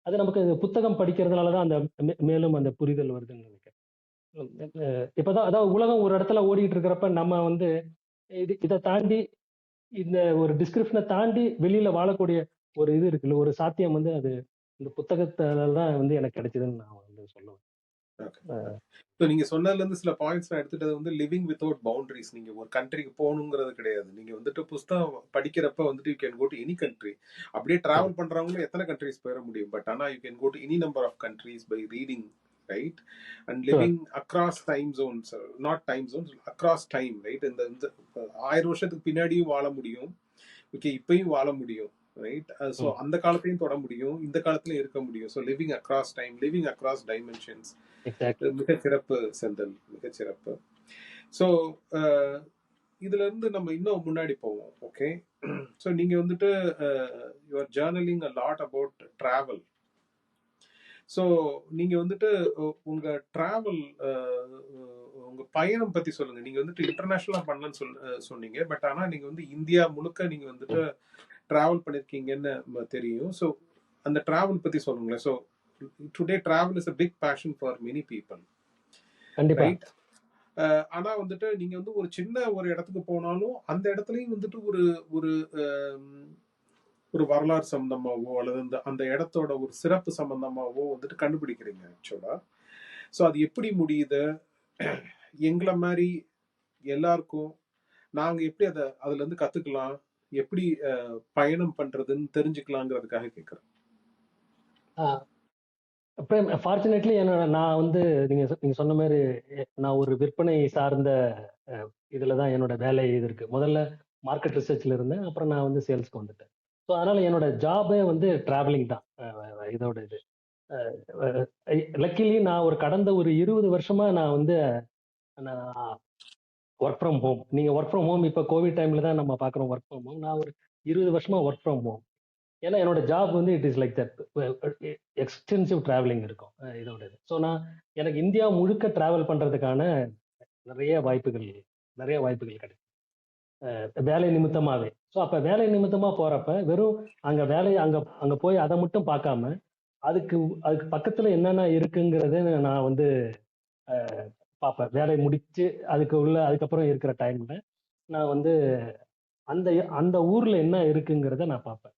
அது நமக்கு புத்தகம் படிக்கிறதுனால தான் அந்த மேலும் அந்த புரிதல் வருதுன்னு நினைக்கிறேன். இப்பதான் அதாவது உலகம் ஒரு இடத்துல ஓடிட்டு இருக்கிறப்ப நம்ம வந்து இதை தாண்டி இந்த ஒரு டிஸ்கிரிப்ஷனை தாண்டி வெளியில வாழக்கூடிய ஒரு இது இருக்குல்ல, ஒரு சாத்தியம் வந்து அது இந்த புத்தகத்தால தான் வந்து எனக்கு கிடைச்சதுன்னு நான் வந்து சொல்லுவேன். ஸோ நீங்க சொன்னதுல இருந்து சில பாயிண்ட்ஸ் நான் எடுத்துட்டது வந்து லிவிங் வித்வுட் பவுண்டரிஸ். நீங்க ஒரு கண்ட்ரிக்கு போகணுங்கிறது கிடையாது. நீங்க வந்துட்டு புஸ்தகம் படிக்கிறப்ப வந்துட்டு you can go to any country. அப்படியே டிராவல் பண்றவங்களும் எத்தனை கண்ட்ரிஸ் போயிட முடியும். பட் ஆனா you can go to any number of countries by reading, right? And living across time zones, not time zones, across time, right? இந்த 1000 வருஷத்துக்கு பின்னாடியும் வாழ முடியும், ஓகே, இப்பயும் வாழ முடியும், ரைட்? ஸோ அந்த காலத்தையும் தொட முடியும், இந்த காலத்திலையும் இருக்க முடியும். So living across time, living across dimensions. மிகச்சிறப்பு செந்தில், மிகச்சிறப்பு. ஸோ இதுல இருந்து நம்ம இன்னும் முன்னாடி போவோம். ஓகே, ஸோ நீங்க வந்துட்டு you're journaling a lot about travel. So நீங்க வந்துட்டு உங்க டிராவல், உங்க பயணம் பத்தி சொல்லுங்க. நீங்க வந்துட்டு இன்டர்நேஷனலா பண்ணலன்னு சொன்னீங்க. பட் ஆனா நீங்க வந்து இந்தியா முழுக்க நீங்க வந்துட்டு டிராவல் பண்ணிருக்கீங்கன்னு தெரியும். ஸோ அந்த டிராவல் பத்தி சொல்லுங்களேன். So today travel is a big passion for many people, right? ஆனா வந்துட்டு நீங்க வந்து ஒரு சின்ன ஒரு இடத்துக்கு போனாலும் அந்த இடத்துலயும் வந்துட்டு ஒரு ஒரு ஒரு வரலாறு சம்பந்தமாவோ அல்லது அந்த இடத்தோட ஒரு சிறப்பு சம்பந்தமாவோ வந்துட்டு கண்டுபிடிக்கிறீங்க ஆக்சுவலா. ஸோ அது எப்படி முடியுது? எங்களை மாதிரி எல்லாருக்கும் நாங்க எப்படி அதுல இருந்து கத்துக்கலாம், எப்படி பயணம் பண்றதுன்னு தெரிஞ்சுக்கலாங்கிறதுக்காக கேட்கிறேன். ஃபார்ச்சுனேட்லி நான் வந்து நீங்க சொன்ன மாதிரி நான் ஒரு விற்பனை சார்ந்த இதுல தான் என்னோட வேலை இது இருக்கு. முதல்ல மார்க்கெட் ரிசர்ச்ல இருந்தேன், அப்புறம் நான் வந்து சேல்ஸ்க்கு வந்துட்டேன். ஸோ அதனால என்னோட ஜாபே வந்து டிராவலிங் தான். இதோட இது லக்கிலி நான் கடந்த ஒரு 20 வருஷமா நான் வந்து ஒர்க் ஃப்ரம் ஹோம். நீங்க ஒர்க் ஃப்ரம் ஹோம் இப்ப கோவிட் டைம்ல தான் நம்ம பாக்குறோம் ஒர்க் ஃப்ரம் ஹோம். நான் ஒரு 20 வருஷமா ஒர்க் ஃப்ரம் ஹோம். ஏன்னா என்னோட ஜாப் வந்து it is like that, extensive travelling இருக்கும் இதோட இது. ஸோ எனக்கு இந்தியா முழுக்க டிராவல் பண்றதுக்கான நிறைய வாய்ப்புகள் கிடைக்கும் வேலை நிமித்தமாவே. ஸோ அப்ப வேலை நிமித்தமா போறப்ப வெறும் அங்க போய் அதை மட்டும் பார்க்காம அதுக்கு பக்கத்துல என்னென்ன இருக்குங்கிறத நான் வந்து பார்ப்பேன். வேலை முடிச்சு அதுக்கப்புறம் இருக்கிற டைம்ல நான் வந்து அந்த அந்த ஊர்ல என்ன இருக்குங்கிறத நான் பார்ப்பேன்.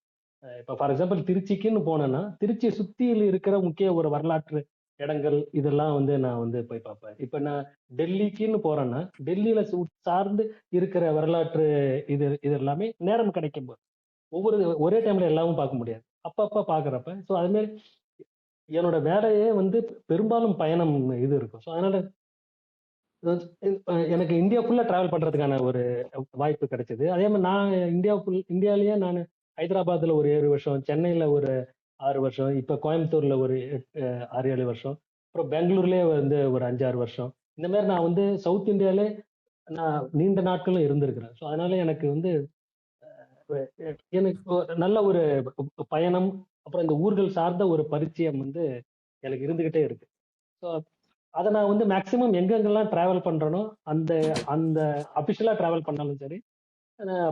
இப்ப ஃபார் எக்ஸாம்பிள் திருச்சிக்குன்னு போனேன்னா திருச்சியை சுத்தியில் இருக்கிற முக்கிய ஒரு வரலாற்று இடங்கள் இதெல்லாம் வந்து நான் வந்து போய் பார்ப்பேன். இப்ப நான் டெல்லிக்குன்னு போறேன்னா டெல்லியில சார்ந்து இருக்கிற வரலாற்று இது எல்லாமே நேரம் கிடைக்கும் போது ஒரே டைம்ல எல்லாமும் பார்க்க முடியாது. அப்பப்ப பாக்குறப்ப ஸோ அது மாதிரி என்னோட வேலையே வந்து பெரும்பாலும் பயணம் இது இருக்கும். ஸோ அதனால எனக்கு இந்தியா ஃபுல்லா டிராவல் பண்றதுக்கான ஒரு வாய்ப்பு கிடைச்சது. அதே மாதிரி நான் இந்தியாலயே நான் ஹைதராபாத்ல ஒரு 7 வருஷம், சென்னையில ஒரு 6 வருஷம், இப்ப கோயம்புத்தூர்ல ஒரு 6-7 வருஷம், அப்புறம் பெங்களூர்லயே வந்து ஒரு 5-6 வருஷம். இந்த மாதிரி நான் வந்து சவுத் இந்தியாலே நான் நீண்ட நாட்களும் இருந்திருக்கிறேன். ஸோ அதனால எனக்கு வந்து எனக்கு நல்ல ஒரு பயணம், அப்புறம் இந்த ஊர்கள் சார்ந்த ஒரு பரிச்சயம் வந்து எனக்கு இருந்துகிட்டே இருக்கு. ஸோ அதை நான் வந்து மேக்சிமம் எங்கெங்கெல்லாம் டிராவல் பண்றேனோ அந்த அந்த அபிஷியலா டிராவல் பண்ணாலும் சரி,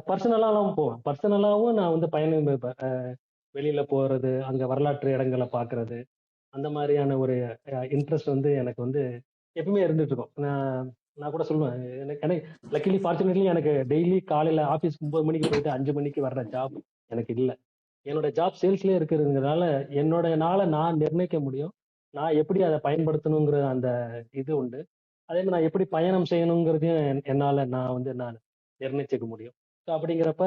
பர்சனலாவும் போவேன். பர்சனலாவும் நான் வந்து பயணம் வெளியில போறது, அங்க வரலாற்று இடங்களை பார்க்கிறது, அந்த மாதிரியான ஒரு இன்ட்ரெஸ்ட் வந்து எனக்கு வந்து எப்பவுமே இருந்துட்டு இருக்கும். நான் நான் கூட சொல்லுவேன், எனக்கு எனக்கு லக்கிலி ஃபார்ச்சுனேட்லி எனக்கு டெய்லி காலையில ஆஃபீஸ் 9 மணிக்கு போயிட்டு 5 மணிக்கு வர்ற ஜாப் எனக்கு இல்லை. என்னோட ஜாப் சேல்ஸ்லயே இருக்கிறதுனால என்னோட நாளை நான் நிர்ணயிக்க முடியும். நான் எப்படி அதை பயன்படுத்தணுங்கிற அந்த இது உண்டு. அதே மாதிரி நான் எப்படி பயணம் செய்யணுங்கிறதையும் என்னால நான் வந்து நான் நிர்ணயிச்சுக்க முடியும். ஸோ அப்படிங்கிறப்ப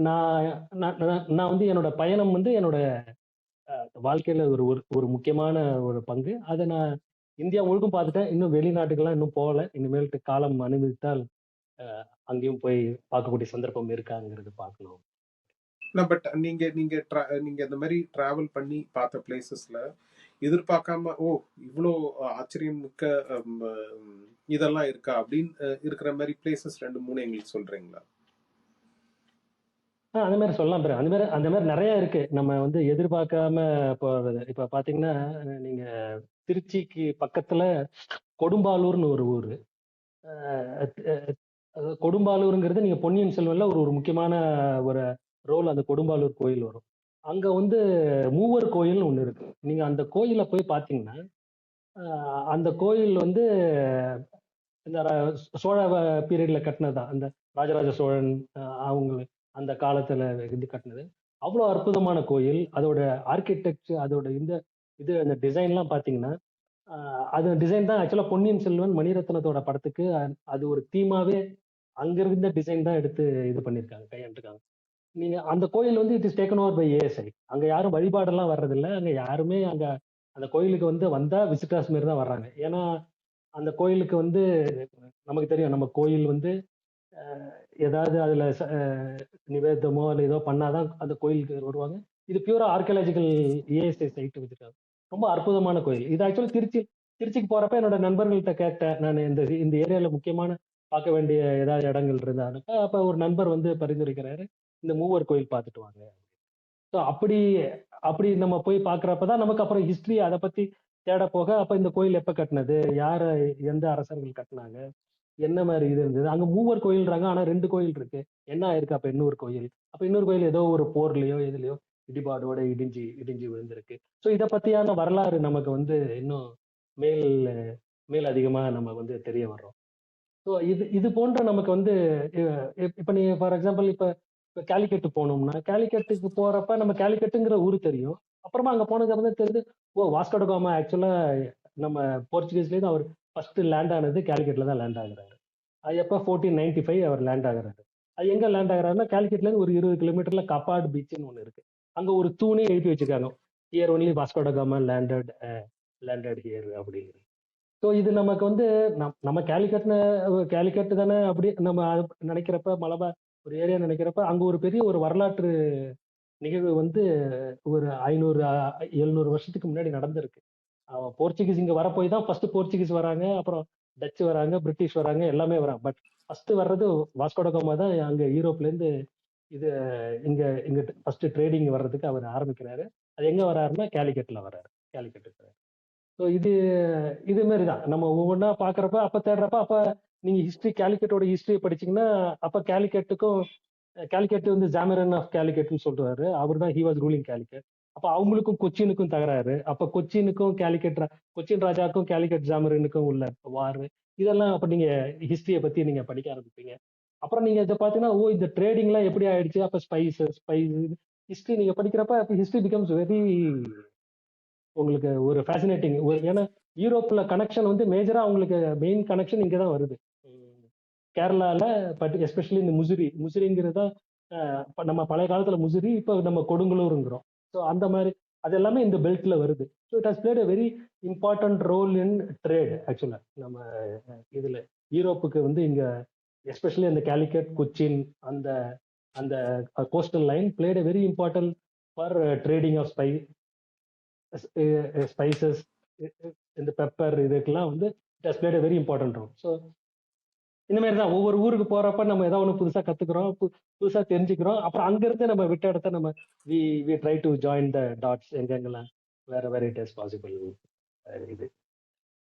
நான் நான் நான் நான் வந்து என்னோட பயணம் வந்து என்னோட வாழ்க்கையில ஒரு ஒரு ஒரு முக்கியமான ஒரு பங்கு. அதை நான் இந்தியா முழுக்கும் பார்த்துட்டேன். இன்னும் வெளிநாட்டுக்கெல்லாம் இன்னும் போகல. இனிமேல்ட்டு காலம் அனுமதித்தால் அங்கேயும் போய் பார்க்கக்கூடிய சந்தர்ப்பம் இருக்காங்கிறது பார்க்கணும். பட் நீங்க நீங்க நீங்க இந்த மாதிரி டிராவல் பண்ணி பார்த்த பிளேசஸ்ல எதிர்பார்க்காம ஓ இவ்வளோ ஆச்சரியம் மிக்க இதெல்லாம் இருக்கா அப்படின்னு இருக்கிற மாதிரி பிளேசஸ் 2-3 எங்களுக்கு சொல்றீங்களா? அந்த மாதிரி சொல்லலாம் பேர். அந்த மாதிரி நிறைய இருக்கு. நம்ம வந்து எதிர்பார்க்காம போறது. இப்ப பாத்தீங்கன்னா, நீங்க திருச்சிக்கு பக்கத்துல கொடும்பாலூர்னு ஒரு ஊரு. கொடும்பாலூருங்கிறது நீங்க பொன்னியின் செல்வன்ல ஒரு ஒரு முக்கியமான ஒரு ரோல் அந்த கொடும்பாலூர் கோயில் வரும். அங்க வந்து மூவர் கோயில்னு ஒண்ணு இருக்கு. நீங்க அந்த கோயில போய் பாத்தீங்கன்னா, அந்த கோயில் வந்து இந்த சோழ பீரியட்ல கட்டினதுதான். அந்த ராஜராஜ சோழன் அவங்க அந்த காலத்துல இது கட்டினது. அவ்வளவு அற்புதமான கோயில். அதோட ஆர்கிடெக்சர், அதோட இது அந்த டிசைன்லாம் பாத்தீங்கன்னா, அது டிசைன் தான் ஆக்சுவலா பொன்னியின் செல்வன் மணிரத்னத்தோட படத்துக்கு அது ஒரு தீமாவே அங்க இருந்த டிசைன் தான் எடுத்து இது பண்ணிருக்காங்க, கையாண்டுருக்காங்க. நீங்க அந்த கோயில் வந்து it is taken over by ASI. அங்க யாரும் வழிபாடெல்லாம் வர்றதில்ல. அங்க யாருமே அங்க அந்த கோயிலுக்கு வந்து வந்தா விசிட்டர்ஸ் மாதிரி தான் வர்றாங்க. ஏன்னா அந்த கோயிலுக்கு வந்து நமக்கு தெரியும், நம்ம கோயில் வந்து ஏதாவது அதுல நிவேதமோ இல்லை ஏதோ பண்ணாதான் அந்த கோயிலுக்கு வருவாங்க. இது பியூரா ஆர்கியாலஜிக்கல் ஏஎஸ்ஐ சைட் வச்சிருக்காங்க. ரொம்ப அற்புதமான கோயில். இது ஆக்சுவலி திருச்சிக்கு போறப்ப என்னோட நண்பர்கள்ட்ட கேட்டேன். நான் இந்த இந்த ஏரியால முக்கியமான பார்க்க வேண்டிய ஏதாவது இடங்கள் இருந்தாருப்ப அப்ப ஒரு நண்பர் வந்து பரிந்துரைக்கிறாரு, இந்த மூவர் கோயில் பார்த்துட்டு வாங்க. ஸோ அப்படி அப்படி நம்ம போய் பார்க்கறப்பதான் நமக்கு அப்புறம் ஹிஸ்டரி அதை பத்தி தேட போக, அப்ப இந்த கோயில் எப்ப கட்டினது, யார எந்த அரசர்கள் கட்டினாங்க, என்ன மாதிரி இது இருந்தது. அங்க மூவர் கோயில்றாங்க, ஆனா 2 கோயில் இருக்கு. என்ன ஆயிருக்கு அப்ப இன்னொரு கோயில்? அப்ப இன்னொரு கோயில் ஏதோ ஒரு போர்லயோ எதுலயோ இடிபாடோட இடிஞ்சு இடிஞ்சு விழுந்திருக்கு. ஸோ இதை பத்தியான வரலாறு நமக்கு வந்து இன்னும் மேல் மேல் அதிகமா நம்ம வந்து தெரிய வர்றோம். ஸோ இது இது போன்ற நமக்கு வந்து இப்ப நீங்க ஃபார் எக்ஸாம்பிள் இப்ப கேலிக்கட்டு போனோம்னா, கேலிக்கட்டுக்கு போறப்ப நம்ம கேலிக்கட்டுங்கிற ஊரு தெரியும். அப்புறமா அங்க போனதுக்கு அப்புறம் தான் தெரியுது, ஓ வாஸ்கோடகாமா ஆக்சுவலா நம்ம போர்ச்சுகீஸ்லயே தான் அவர் ஃபர்ஸ்ட் லேண்ட் ஆனது கேலிக்கட்ல தான் லேண்ட் ஆகுறாரு. அது எப்ப 1495 அவர் லேண்ட் ஆகுறாரு. அது எங்க லேண்ட் ஆகுறாருன்னா, கேலிக்கட்ல இருந்து ஒரு 20 கிலோமீட்டர்ல கப்பாட் பீச்னு ஒண்ணு இருக்கு. அங்க ஒரு தூணே எழுப்பி வச்சிருக்காங்க, here only Vasco da Gama landed here அப்படின்னு. ஸோ இது நமக்கு வந்து நம்ம கேலிக்கட் தானே அப்படி நம்ம நினைக்கிறப்ப மலபார் ஒரு ஏரியா நினைக்கிறப்ப அங்க ஒரு பெரிய ஒரு வரலாற்று நிகழ்வு வந்து ஒரு 500 700 வருஷத்துக்கு முன்னாடி நடந்திருக்கு. போர்ச்சுகீஸ் இங்க வரப்போய் தான் ஃபர்ஸ்ட் போர்ச்சுகீஸ் வராங்க, அப்புறம் டச்சு வராங்க, பிரிட்டிஷ் வராங்க, எல்லாமே வராங்க. பட் ஃபர்ஸ்ட் வர்றது வாஸ்கோடகாமா தான் அங்க யூரோப்ல இருந்து இது இங்க இங்க ஃபர்ஸ்ட் ட்ரேடிங் வர்றதுக்கு அவர் ஆரம்பிக்கிறாரு. அது எங்க வர்றாருன்னா கேலிக்கட்ல வர்றாரு. கேலிக்கட்டுக்கு. ஸோ இது இது மாதிரி தான் நம்ம ஒவ்வொன்றா பார்க்குறப்ப அப்போ தேடுறப்ப அப்போ நீங்கள் ஹிஸ்ட்ரி கேலிக்கட்டோட ஹிஸ்ட்ரி படிச்சீங்கன்னா அப்போ கேலிக்கட் வந்து ஜாமரன் ஆஃப் கேலிக்கட்னு சொல்றாரு. அவர் தான் ஹி வாஸ் ரூலிங் கேலிக்கட். அப்போ அவங்களுக்கும் கொச்சினுக்கும் தகராறு. அப்போ கொச்சினுக்கும் கொச்சின் ராஜாவுக்கும் கேலிக்கட் ஜாமரனுக்கும் உள்ள வார். இதெல்லாம் அப்போ நீங்க ஹிஸ்டரியை பத்தி நீங்க படிக்க ஆரம்பிப்பீங்க. அப்புறம் நீங்க இதை பார்த்தீங்கன்னா ஓ இந்த ட்ரேடிங்லாம் எப்படி ஆயிடுச்சு, அப்போ ஸ்பைஸ் ஹிஸ்டரி நீங்க படிக்கிறப்ப ஹிஸ்டரி பிகம்ஸ் வெரி உங்களுக்கு ஒரு ஃபேசினேட்டிங். ஏன்னா யூரோப்ல கனெக்ஷன் வந்து மேஜரா உங்களுக்கு மெயின் கனெக்ஷன் இங்கே தான் வருது, கேரளால. பட் எஸ்பெஷலி இந்த முசிறிங்கிறது தான் நம்ம பழைய காலத்துல முசிறி, இப்போ நம்ம கொடுங்கலூருங்கிறோம். ஸோ அந்த மாதிரி அது எல்லாமே இந்த பெல்ட்ல வருது. So it has played a very important role in trade actually. நம்ம இதுல யூரோப்புக்கு வந்து இங்க எஸ்பெஷலி அந்த கேலிக்கட் கொச்சின் அந்த அந்த coastal line played a very important for trading of spices, இந்த பெப்பர், இதுக்கெல்லாம் வந்து it has played a very important role. So இந்த மாதிரி தான் ஒவ்வொரு ஊருக்கு போறப்ப நம்ம ஏதாவது ஒன்று புதுசா கத்துக்கிறோம், புதுசா தெரிஞ்சுக்கிறோம். அப்புறம் அங்கிருந்து நம்ம விட்ட இடத்த நம்ம we try to join the dots எங்கெங்கெல்லாம் வேற இட் இஸ் பாசிபிள் இது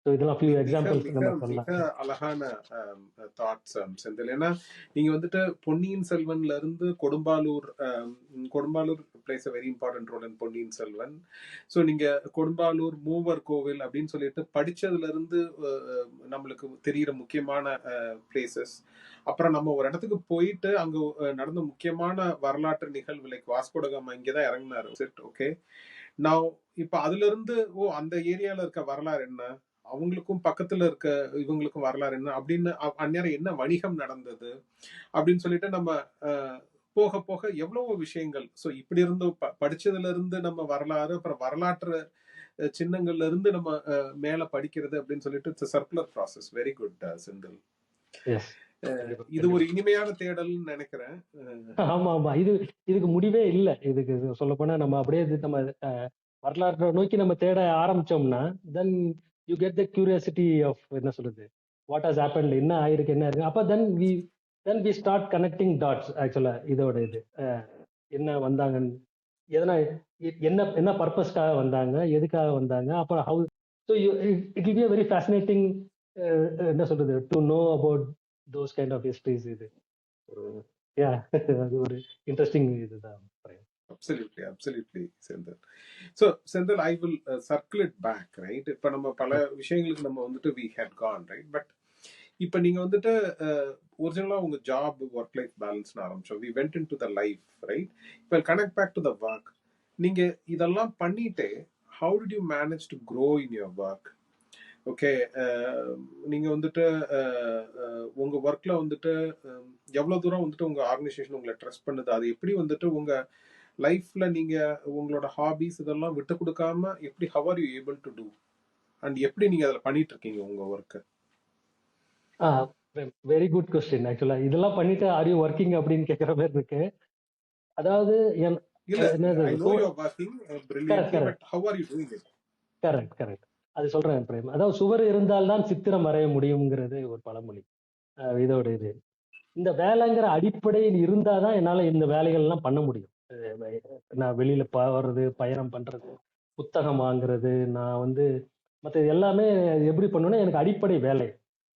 ஸோ இதெல்லாம் ஃபியூ மிக எக்ஸாம்பிள்ஸ் மிக நம்ம மிக சொல்லலாம். அழகான தாட்ஸ் செந்தில். ஏன்னா நீங்க வந்துட்டு பொன்னியின் செல்வன்ல இருந்து Kodumbalur, Kodumbalur played a very important role in Ponniyin Selvan. So நீங்க கொடும்பாலூர் மூவர் கோவில் அப்படின்னு சொல்லிட்டு படிச்சதுல இருந்து நம்மளுக்கு தெரியிற முக்கியமான பிளேசஸ், அப்புறம் நம்ம ஒரு இடத்துக்கு போயிட்டு அங்க நடந்த முக்கியமான வரலாற்று நிகழ்வு, லைக் வாஸ்கோடகாமா இங்கதான் இறங்கினாரு. ஓகே, நான் இப்ப அதுல இருந்து அந்த ஏரியால இருக்க வரலாறு என்ன, அவங்களுக்கும் பக்கத்துல இருக்க இவங்களுக்கும் வரலாறு என்ன அப்படின்னு, அந்நேரம் என்ன வணிகம் நடந்தது அப்படின்னு சொல்லிட்டு நம்ம போக போக எவ்வளவோ விஷயங்கள். ஸோ இப்படி இருந்து படிச்சதுல இருந்து நம்ம வரலாறு, அப்புறம் வரலாற்று சின்னங்கள்ல இருந்து நம்ம மேல படிக்கிறது அப்படின்னு சொல்லிட்டு it's circular process. Very good Senthil. இது ஒரு இனிமையான தேடல்னு நினைக்கிறேன். ஆமா ஆமா, இதுக்கு முடிவே இல்லை. இதுக்கு சொல்ல போனா நம்ம அப்படியே நம்ம வரலாற்றை நோக்கி நம்ம தேட ஆரம்பிச்சோம்னா then you get the curiosity of என்ன சொல்றது, வாட் ஹஸ் ஹேப்பன்ட், என்ன ஆயிருக்கு என்ன இருக்கு. அப்ப then we start connecting dots. Actually இதோட இது என்ன வந்தாங்க, எதனா என்ன என்ன பர்பஸ்க்காக வந்தாங்க, எதுக்காக வந்தாங்க, அப்புறம் how. So it will be very fascinating என்ன சொல்றது, to know about those kind of histories. இது அது ஒரு இன்ட்ரெஸ்டிங் இதுதான். Absolutely, absolutely, Sendal. So, Sendal, I will circle it back, right? இப்போ நம்ம பல விஷயங்களுக்கு நம்ம வந்துட்டு we had gone, right? But இப்போ நீங்க வந்துட்டு ஒரிஜினலா உங்க ஜாப் ஒர்க் லைஃப் பேலன்ஸ்னு ஆரம்பிச்சோம். we went into the life, right? இப்போ connect back to the work. நீங்க இதெல்லாம் பண்ணிட்டு how did you manage to grow in your work? Okay, நீங்க வந்துட்டு உங்க ஒர்க்ல வந்துட்டு எவ்வளவு தூரம் வந்துட்டு உங்க ஆர்கனைசேஷன் உங்களை ட்ரஸ்ட் பண்ணுது, அது எப்படி வந்துட்டு உங்க லைஃப்ல நீங்க உங்களோட ஹாபிஸ் இதெல்லாம் விட்டு கொடுக்காம எப்படி how are you able to do and எப்படி நீங்க அதில் பண்ணிட்டு இருக்கீங்க உங்க ஒர்க்கு? Very good question. ஆக்சுவலா இதெல்லாம் பண்ணிட்டு ஆர் யூ ஒர்க்கிங் அப்படின்னு கேட்குற மாதிரி இருக்கு. அதாவது கரெக்ட் அது சொல்றேன் பிரேம். அதாவது சுவர் இருந்தால்தான் சித்திரம் வரைய முடியுங்கிறது ஒரு பழமொழி. இதோட இது இந்த வேலைங்கிற அடிப்படையில் இருந்தாதான் என்னால இந்த வேலைகள் எல்லாம் பண்ண முடியும். நான் வெளியில போறது, பயணம் பண்றது, புத்தகம் வாங்குறது, நான் வந்து மற்ற எல்லாமே எப்படி பண்ணுவேன்னா எனக்கு அடிப்படை வேலை.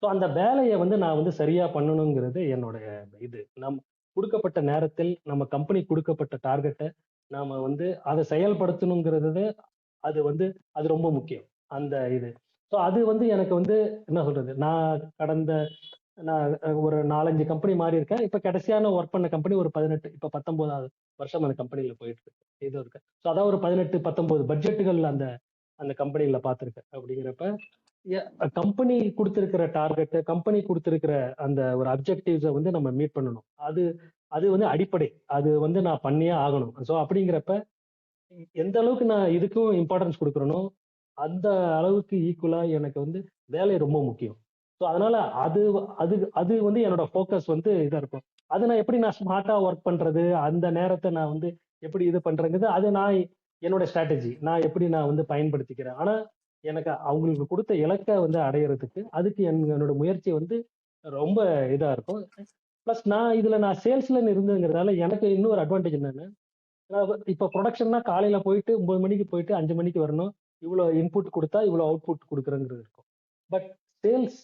ஸோ அந்த வேலையை வந்து நான் வந்து சரியா பண்ணணுங்கிறது என்னுடைய இது. நம் கொடுக்கப்பட்ட நேரத்தில் நம்ம கம்பெனி கொடுக்கப்பட்ட டார்கெட்டை நாம வந்து அதை செயல்படுத்தணுங்கிறது அது வந்து அது ரொம்ப முக்கியம். அந்த இது ஸோ அது வந்து எனக்கு வந்து என்ன சொல்றது, நான் ஒரு 4-5 கம்பெனி மாறி இருக்கேன். இப்ப கடைசியான ஒர்க் பண்ண கம்பெனி ஒரு 18, இப்ப 19வது வருஷம் அந்த கம்பெனில போயிட்டு இருக்கு. இது இருக்கு. ஸோ அதான் ஒரு 18-19 பட்ஜெட்டுகள் அந்த அந்த கம்பெனில பார்த்துருக்கேன். அப்படிங்கிறப்ப கம்பெனி கொடுத்திருக்கிற டார்கெட், கம்பெனி கொடுத்திருக்கிற அந்த ஒரு அப்ஜெக்டிவ்ஸை வந்து நம்ம மீட் பண்ணணும். அது வந்து அடிப்படை. அது வந்து நான் பண்ணியே ஆகணும். ஸோ அப்படிங்கிறப்ப எந்த அளவுக்கு நான் இதுக்கும் இம்பார்ட்டன்ஸ் கொடுக்குறேனோ அந்த அளவுக்கு ஈக்குவலா எனக்கு வந்து வேலை ரொம்ப முக்கியம். ஸோ அதனால அது அது அது வந்து என்னோட ஃபோக்கஸ் வந்து இதா இருக்கும். அது நான் எப்படி நான் ஸ்மார்ட்டா ஒர்க் பண்றது, அந்த நேரத்தை நான் வந்து எப்படி இது பண்றேங்கிறது அது நான் என்னோட ஸ்ட்ராட்டஜி நான் எப்படி நான் வந்து பயன்படுத்திக்கிறேன். ஆனா எனக்கு அவங்களுக்கு கொடுத்த இலக்கை வந்து அடையிறதுக்கு அதுக்கு என்னோட முயற்சி வந்து ரொம்ப இதா இருக்கும். பிளஸ் நான் சேல்ஸ்ல இருந்ததுங்கிறதால எனக்கு இன்னொரு அட்வான்டேஜ் என்னன்னா, இப்ப ப்ரொடக்ஷன்னா காலையில போயிட்டு 9 மணிக்கு போயிட்டு 5 மணிக்கு வரணும், இவ்வளவு இன்புட் கொடுத்தா இவ்வளவு அவுட்புட் கொடுக்குறங்கிறது இருக்கும். பட் சேல்ஸ்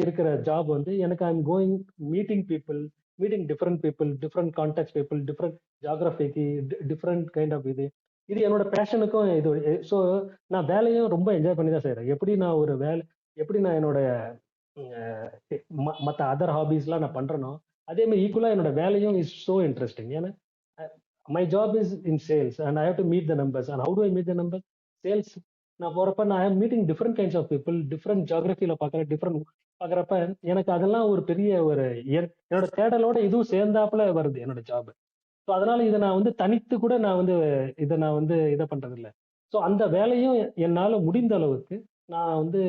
இருக்கிற ஜாப் வந்து எனக்கு I am going meeting different people, different contact people, different geographic, different kind of இது என்னோட பேஷனுக்கும் இது. ஸோ நான் வேலையும் ரொம்ப என்ஜாய் பண்ணி தான் செய்யறேன். எப்படி நான் என்னோட மற்ற அதர் ஹாபிஸ்லாம் நான் பண்றேனோ அதே மாதிரி ஈக்குவலா என்னோட வேலையும் இஸ் ஸோ இன்ட்ரெஸ்டிங். ஏன்னா my job is in sales and I have to meet the numbers. And how do I meet the numbers? Sales நான் போறப்ப நான் am meeting different kinds of people, different geographyல பாக்குறப்ப எனக்கு அதெல்லாம் ஒரு பெரிய ஒரு என்னோட தேடலோட இதுவும் சேர்ந்தாப்புல வருது என்னோட ஜாப். ஸோ அதனால இதை நான் வந்து தனித்து கூட நான் வந்து இதை பண்றது இல்லை. ஸோ அந்த வேலையும் என்னால முடிந்த அளவுக்கு நான் வந்து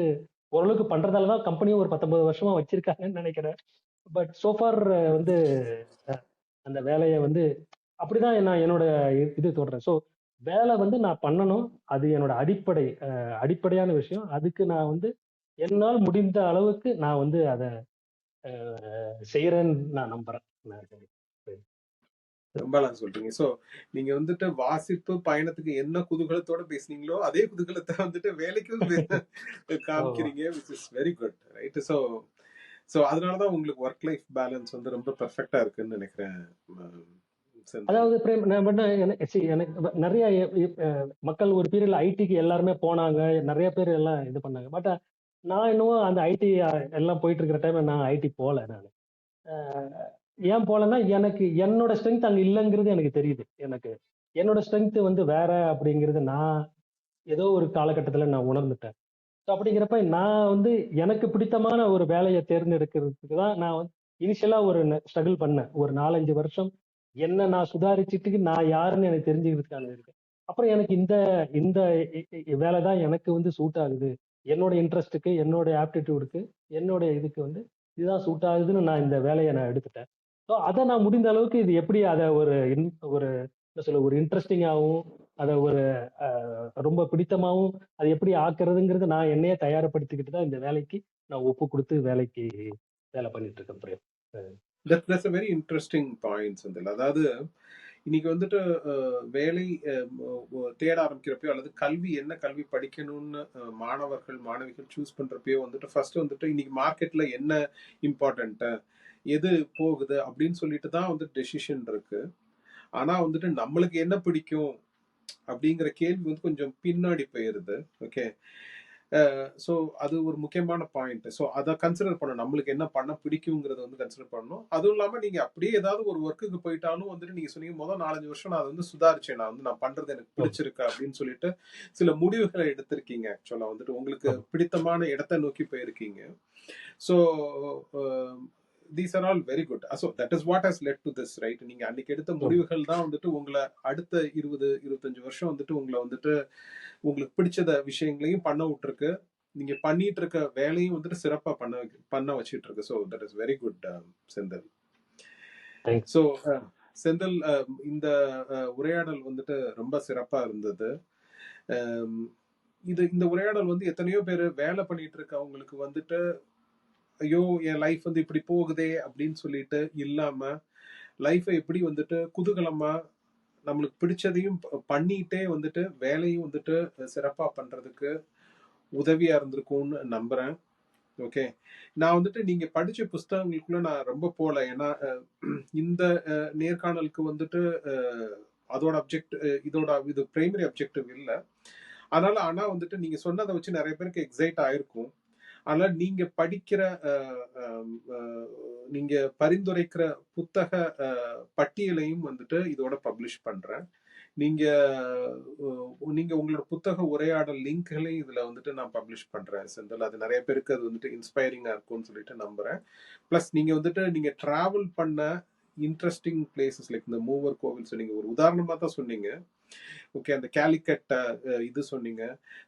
ஓரளவுக்கு பண்றதாலதான் கம்பெனியும் ஒரு 19 வருஷமா வச்சிருக்காங்கன்னு நினைக்கிறேன். பட் சோஃபார் வந்து அந்த வேலையை வந்து அப்படிதான் நான் என்னோட இது தொடறேன். ஸோ வேலை வந்து நான் பண்ணணும், அது என்னோட அடிப்படையான விஷயம். அதுக்கு நான் வந்து என்னால் முடிந்த அளவுக்கு நான் வந்து அதை செய்யறேன்னு நான் நம்புறேன். ரொம்ப அழகா சொல்றீங்க. சோ நீங்க வந்துட்டு வாசிப்பு பயணத்துக்கு என்ன குதூகலத்தோட பேசுனீங்களோ, அதே குதூகலத்த வந்துட்டு வேலைக்கும் ஆமா. காமிக்கிறீங்க. Which is very good. Right. So so அதனால தான் உங்களுக்கு ஒர்க் லைஃப் பேலன்ஸ் வந்து ரொம்ப பெர்ஃபெக்ட்டா இருக்குன்னு நெனைக்கிறேன். ம் செந்தில். அதாவது பிரேம் நான் பண்ண எனக்கு நிறைய மக்கள் ஒரு பீரியட்ல ஐடிக்கு எல்லாருமே போனாங்க. நிறைய பேர் எல்லாம் இது பண்ணாங்க. பட் நான் இன்னும் அந்த ஐடி எல்லாம் போயிட்டு இருக்கிற டைம்ல நான் ஐடி போல நானு. அ ஏன் போலன்னா, எனக்கு என்னோட ஸ்ட்ரென்த் அங்க இல்லங்கிறது எனக்கு தெரியுது. எனக்கு என்னோட ஸ்ட்ரென்த் வந்து வேற அப்படிங்கிறது நான் ஏதோ ஒரு காலகட்டத்துல நான் உணர்ந்துட்டேன். ஸோ அப்படிங்கிறப்ப நான் வந்து எனக்கு பிடித்தமான ஒரு வேலைய தேர்ந்தெடுக்கிறதுக்கு தான் நான் வந்து இனிஷியலா ஒரு ஸ்ட்ரகிள் பண்ணேன். ஒரு 4, 5 வருஷம் என்ன நான் சுதாரிச்சுட்டு நான் யாருன்னு எனக்கு தெரிஞ்சுக்கிறதுக்கான இருக்கு. அப்புறம் எனக்கு இந்த இந்த வேலை தான் எனக்கு வந்து சூட் ஆகுது. என்னோட இன்ட்ரெஸ்ட்டுக்கு, என்னோட ஆப்டிட்யூடுக்கு, என்னோட இதுக்கு வந்து இதுதான் சூட் ஆகுதுன்னு நான் இந்த வேலைய நான் எடுத்துட்டேன். ஸோ அத நான் முடிந்த அளவுக்கு இது எப்படி அத ஒரு ஒரு என்ன சொல்ல ஒரு இன்ட்ரஸ்டிங்காவும், அத ஒரு அ ரொம்ப பிடித்தமாவும் அது எப்படி ஆக்குறதுங்கிறது நான் என்னையே தயார்படுத்திக்கிட்டு தான் இந்த வேலைக்கு நான் ஒப்பு குடுத்து வேலைக்கு வேலை பண்ணிட்டு இருக்கேன் Priyan. Uh that's a very interesting point Senthil. அதாவது இன்னைக்கு வந்துட்டு வேலை தேட ஆரம்பிக்கிறப்பயோ அல்லது கல்வி என்ன கல்வி படிக்கணும்னு மாணவர்கள் மாணவிகள் சூஸ் பண்றப்பயோ வந்துட்டு ஃபர்ஸ்ட் வந்துட்டு இன்னைக்கு மார்க்கெட்ல என்ன இம்பார்ட்டன்ட் எது போகுது அப்படின்னு சொல்லிட்டு தான் வந்து டெசிஷன் இருக்கு. ஆனா வந்துட்டு நம்மளுக்கு என்ன பிடிக்கும் அப்படிங்கிற கேள்வி வந்து கொஞ்சம் பின்னாடி போயிருது. ஓகே. ஸோ அது ஒரு முக்கியமான பாயிண்ட். ஸோ அதை கன்சிடர் பண்ணணும். நம்மளுக்கு என்ன பண்ண பிடிக்குங்கிறத வந்து கன்சிடர் பண்ணணும். அதுவும் இல்லாம நீங்க அப்படியே ஏதாவது ஒரு ஒர்க்குக்கு போயிட்டாலும் வந்துட்டு நீங்க சொன்னீங்க முதல் 4, 5 வருஷம் நான் அதை வந்து சுதாரிச்சேன். நான் பண்றது எனக்கு ஆமா, பிடிச்சிருக்கா அப்படின்னு சொல்லிட்டு சில முடிவுகளை எடுத்திருக்கீங்க. ஆக்சுவலா வந்துட்டு உங்களுக்கு ஆமா. பிடித்தமான இடத்தை நோக்கி போயிருக்கீங்க. So these are all very good. So that is what has led to this right. நீங்க அன்னைக்கு எடுத்த ஆமா. முடிவுகள் தான் வந்துட்டு உங்களை அடுத்த 20, 25 வருஷம் வந்துட்டு உங்களை வந்துட்டு உங்களுக்கு பிடிச்சத விஷயங்களையும் பண்ண விட்டுருக்கு. நீங்க பண்ணிட்டு இருக்க வேலையும் வந்துட்டு சிறப்பா பண்ண வச்சிட்டு இருக்கு. So that is very good Senthil. Thank so Senthil, இந்த உரையாடல் வந்துட்டு ரொம்ப சிறப்பா இருந்தது. Um, இந்த உரையாடல் வந்து எத்தனையோ பேர் வேலை பண்ணிட்டு இருக்கவங்களுக்கு வந்துட்டு ஐயோ என் லைஃப் வந்து இப்படி போகுதே அப்படின்னு சொல்லிட்டு இல்லாம லைஃபை எப்படி வந்துட்டு குதூகலமா நம்மளுக்கு பிடிச்சதையும் பண்ணிட்டே வந்துட்டு வேலையும் வந்துட்டு சிறப்பா பண்றதுக்கு உதவியா இருந்திருக்கும்னு நம்புறேன். ஓகே. நான் வந்துட்டு நீங்க படிச்ச புஸ்தகங்களுக்குள்ள நான் ரொம்ப போல. ஏன்னா இந்த நேர்காணலுக்கு வந்துட்டு அதோட இது பிரைமரி அப்ஜெக்டிவ் இல்ல. ஆனா வந்துட்டு நீங்க சொன்னதை வச்சு நிறைய பேருக்கு எக்ஸைட் ஆயிருக்கும். ஆனா நீங்க படிக்கிற நீங்க பரிந்துரைக்கிற புத்தக பட்டியலையும் வந்துட்டு இதோட பப்ளிஷ் பண்றேன். நீங்க நீங்க உங்களோட புத்தக உரையாடல் லிங்க்களை இதுல வந்துட்டு நான் பப்ளிஷ் பண்றேன் செந்தில். அது நிறைய பேருக்கு அது வந்துட்டு இன்ஸ்பைரிங்கா இருக்கும்னு சொல்லிட்டு நம்புறேன். பிளஸ் நீங்க வந்துட்டு நீங்க டிராவல் பண்ண இன்ட்ரெஸ்டிங் பிளேசஸ் லைக் இந்த மூவர் கோவில் சொன்னீங்க, ஒரு உதாரணமா தான் சொன்னீங்க. ஓகே. அந்த கேலிக்கட் இது சொன்னீங்க.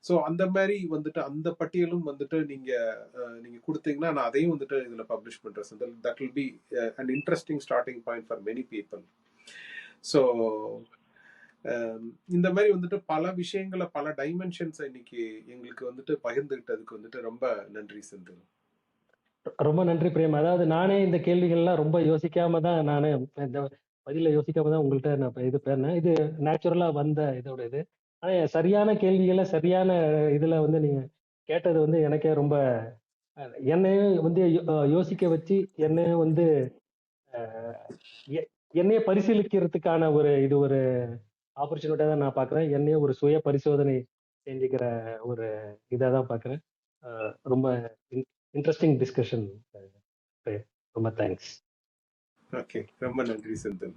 ஸோ அந்த மாதிரி வந்துட்டு அந்த பட்டியலும் வந்துட்டு நீங்க நீங்க கொடுத்தீங்கன்னா நான் அதையும் வந்துட்டு இதுல பப்ளிஷ் பண்றேன் Senthil. That will be an interesting starting point for many people. So இந்த மாதிரி வந்துட்டு பல விஷயங்களை பல டைமென்ஷன்ஸ் இன்னைக்கு எங்களுக்கு வந்துட்டு பகிர்ந்துகிட்டதுக்கு வந்துட்டு ரொம்ப நன்றி செந்தில். ரொம்ப நன்றி பிரேம். அதாவது நானே இந்த கேள்விகள்லாம் ரொம்ப யோசிக்காம தான் நானே இந்த பதில யோசிக்காம தான் உங்கள்ட்ட நான் இப்ப இது பண்ணேன். இது நேச்சுரலா வந்த இதோட இது. ஆனா சரியான கேள்விகள சரியான இதுல வந்து நீங்க கேட்டது வந்து எனக்கே ரொம்ப என்னையும் வந்து யோசிக்க வச்சு என்னையும் வந்து எ- என்னைய பரிசீலிக்கிறதுக்கான இது ஒரு ஆப்பர்ச்சுனிட்டியா தான் நான் பாக்குறேன். என்னைய ஒரு சுய பரிசோதனை செஞ்சுக்கிற ஒரு இதா தான் பாக்குறேன். ரொம்ப இன்ட்ரெஸ்டிங் டிஸ்கஷன். ரொம்ப தேங்க்ஸ். ஓகே. ரொம்ப நன்றி செந்தில்.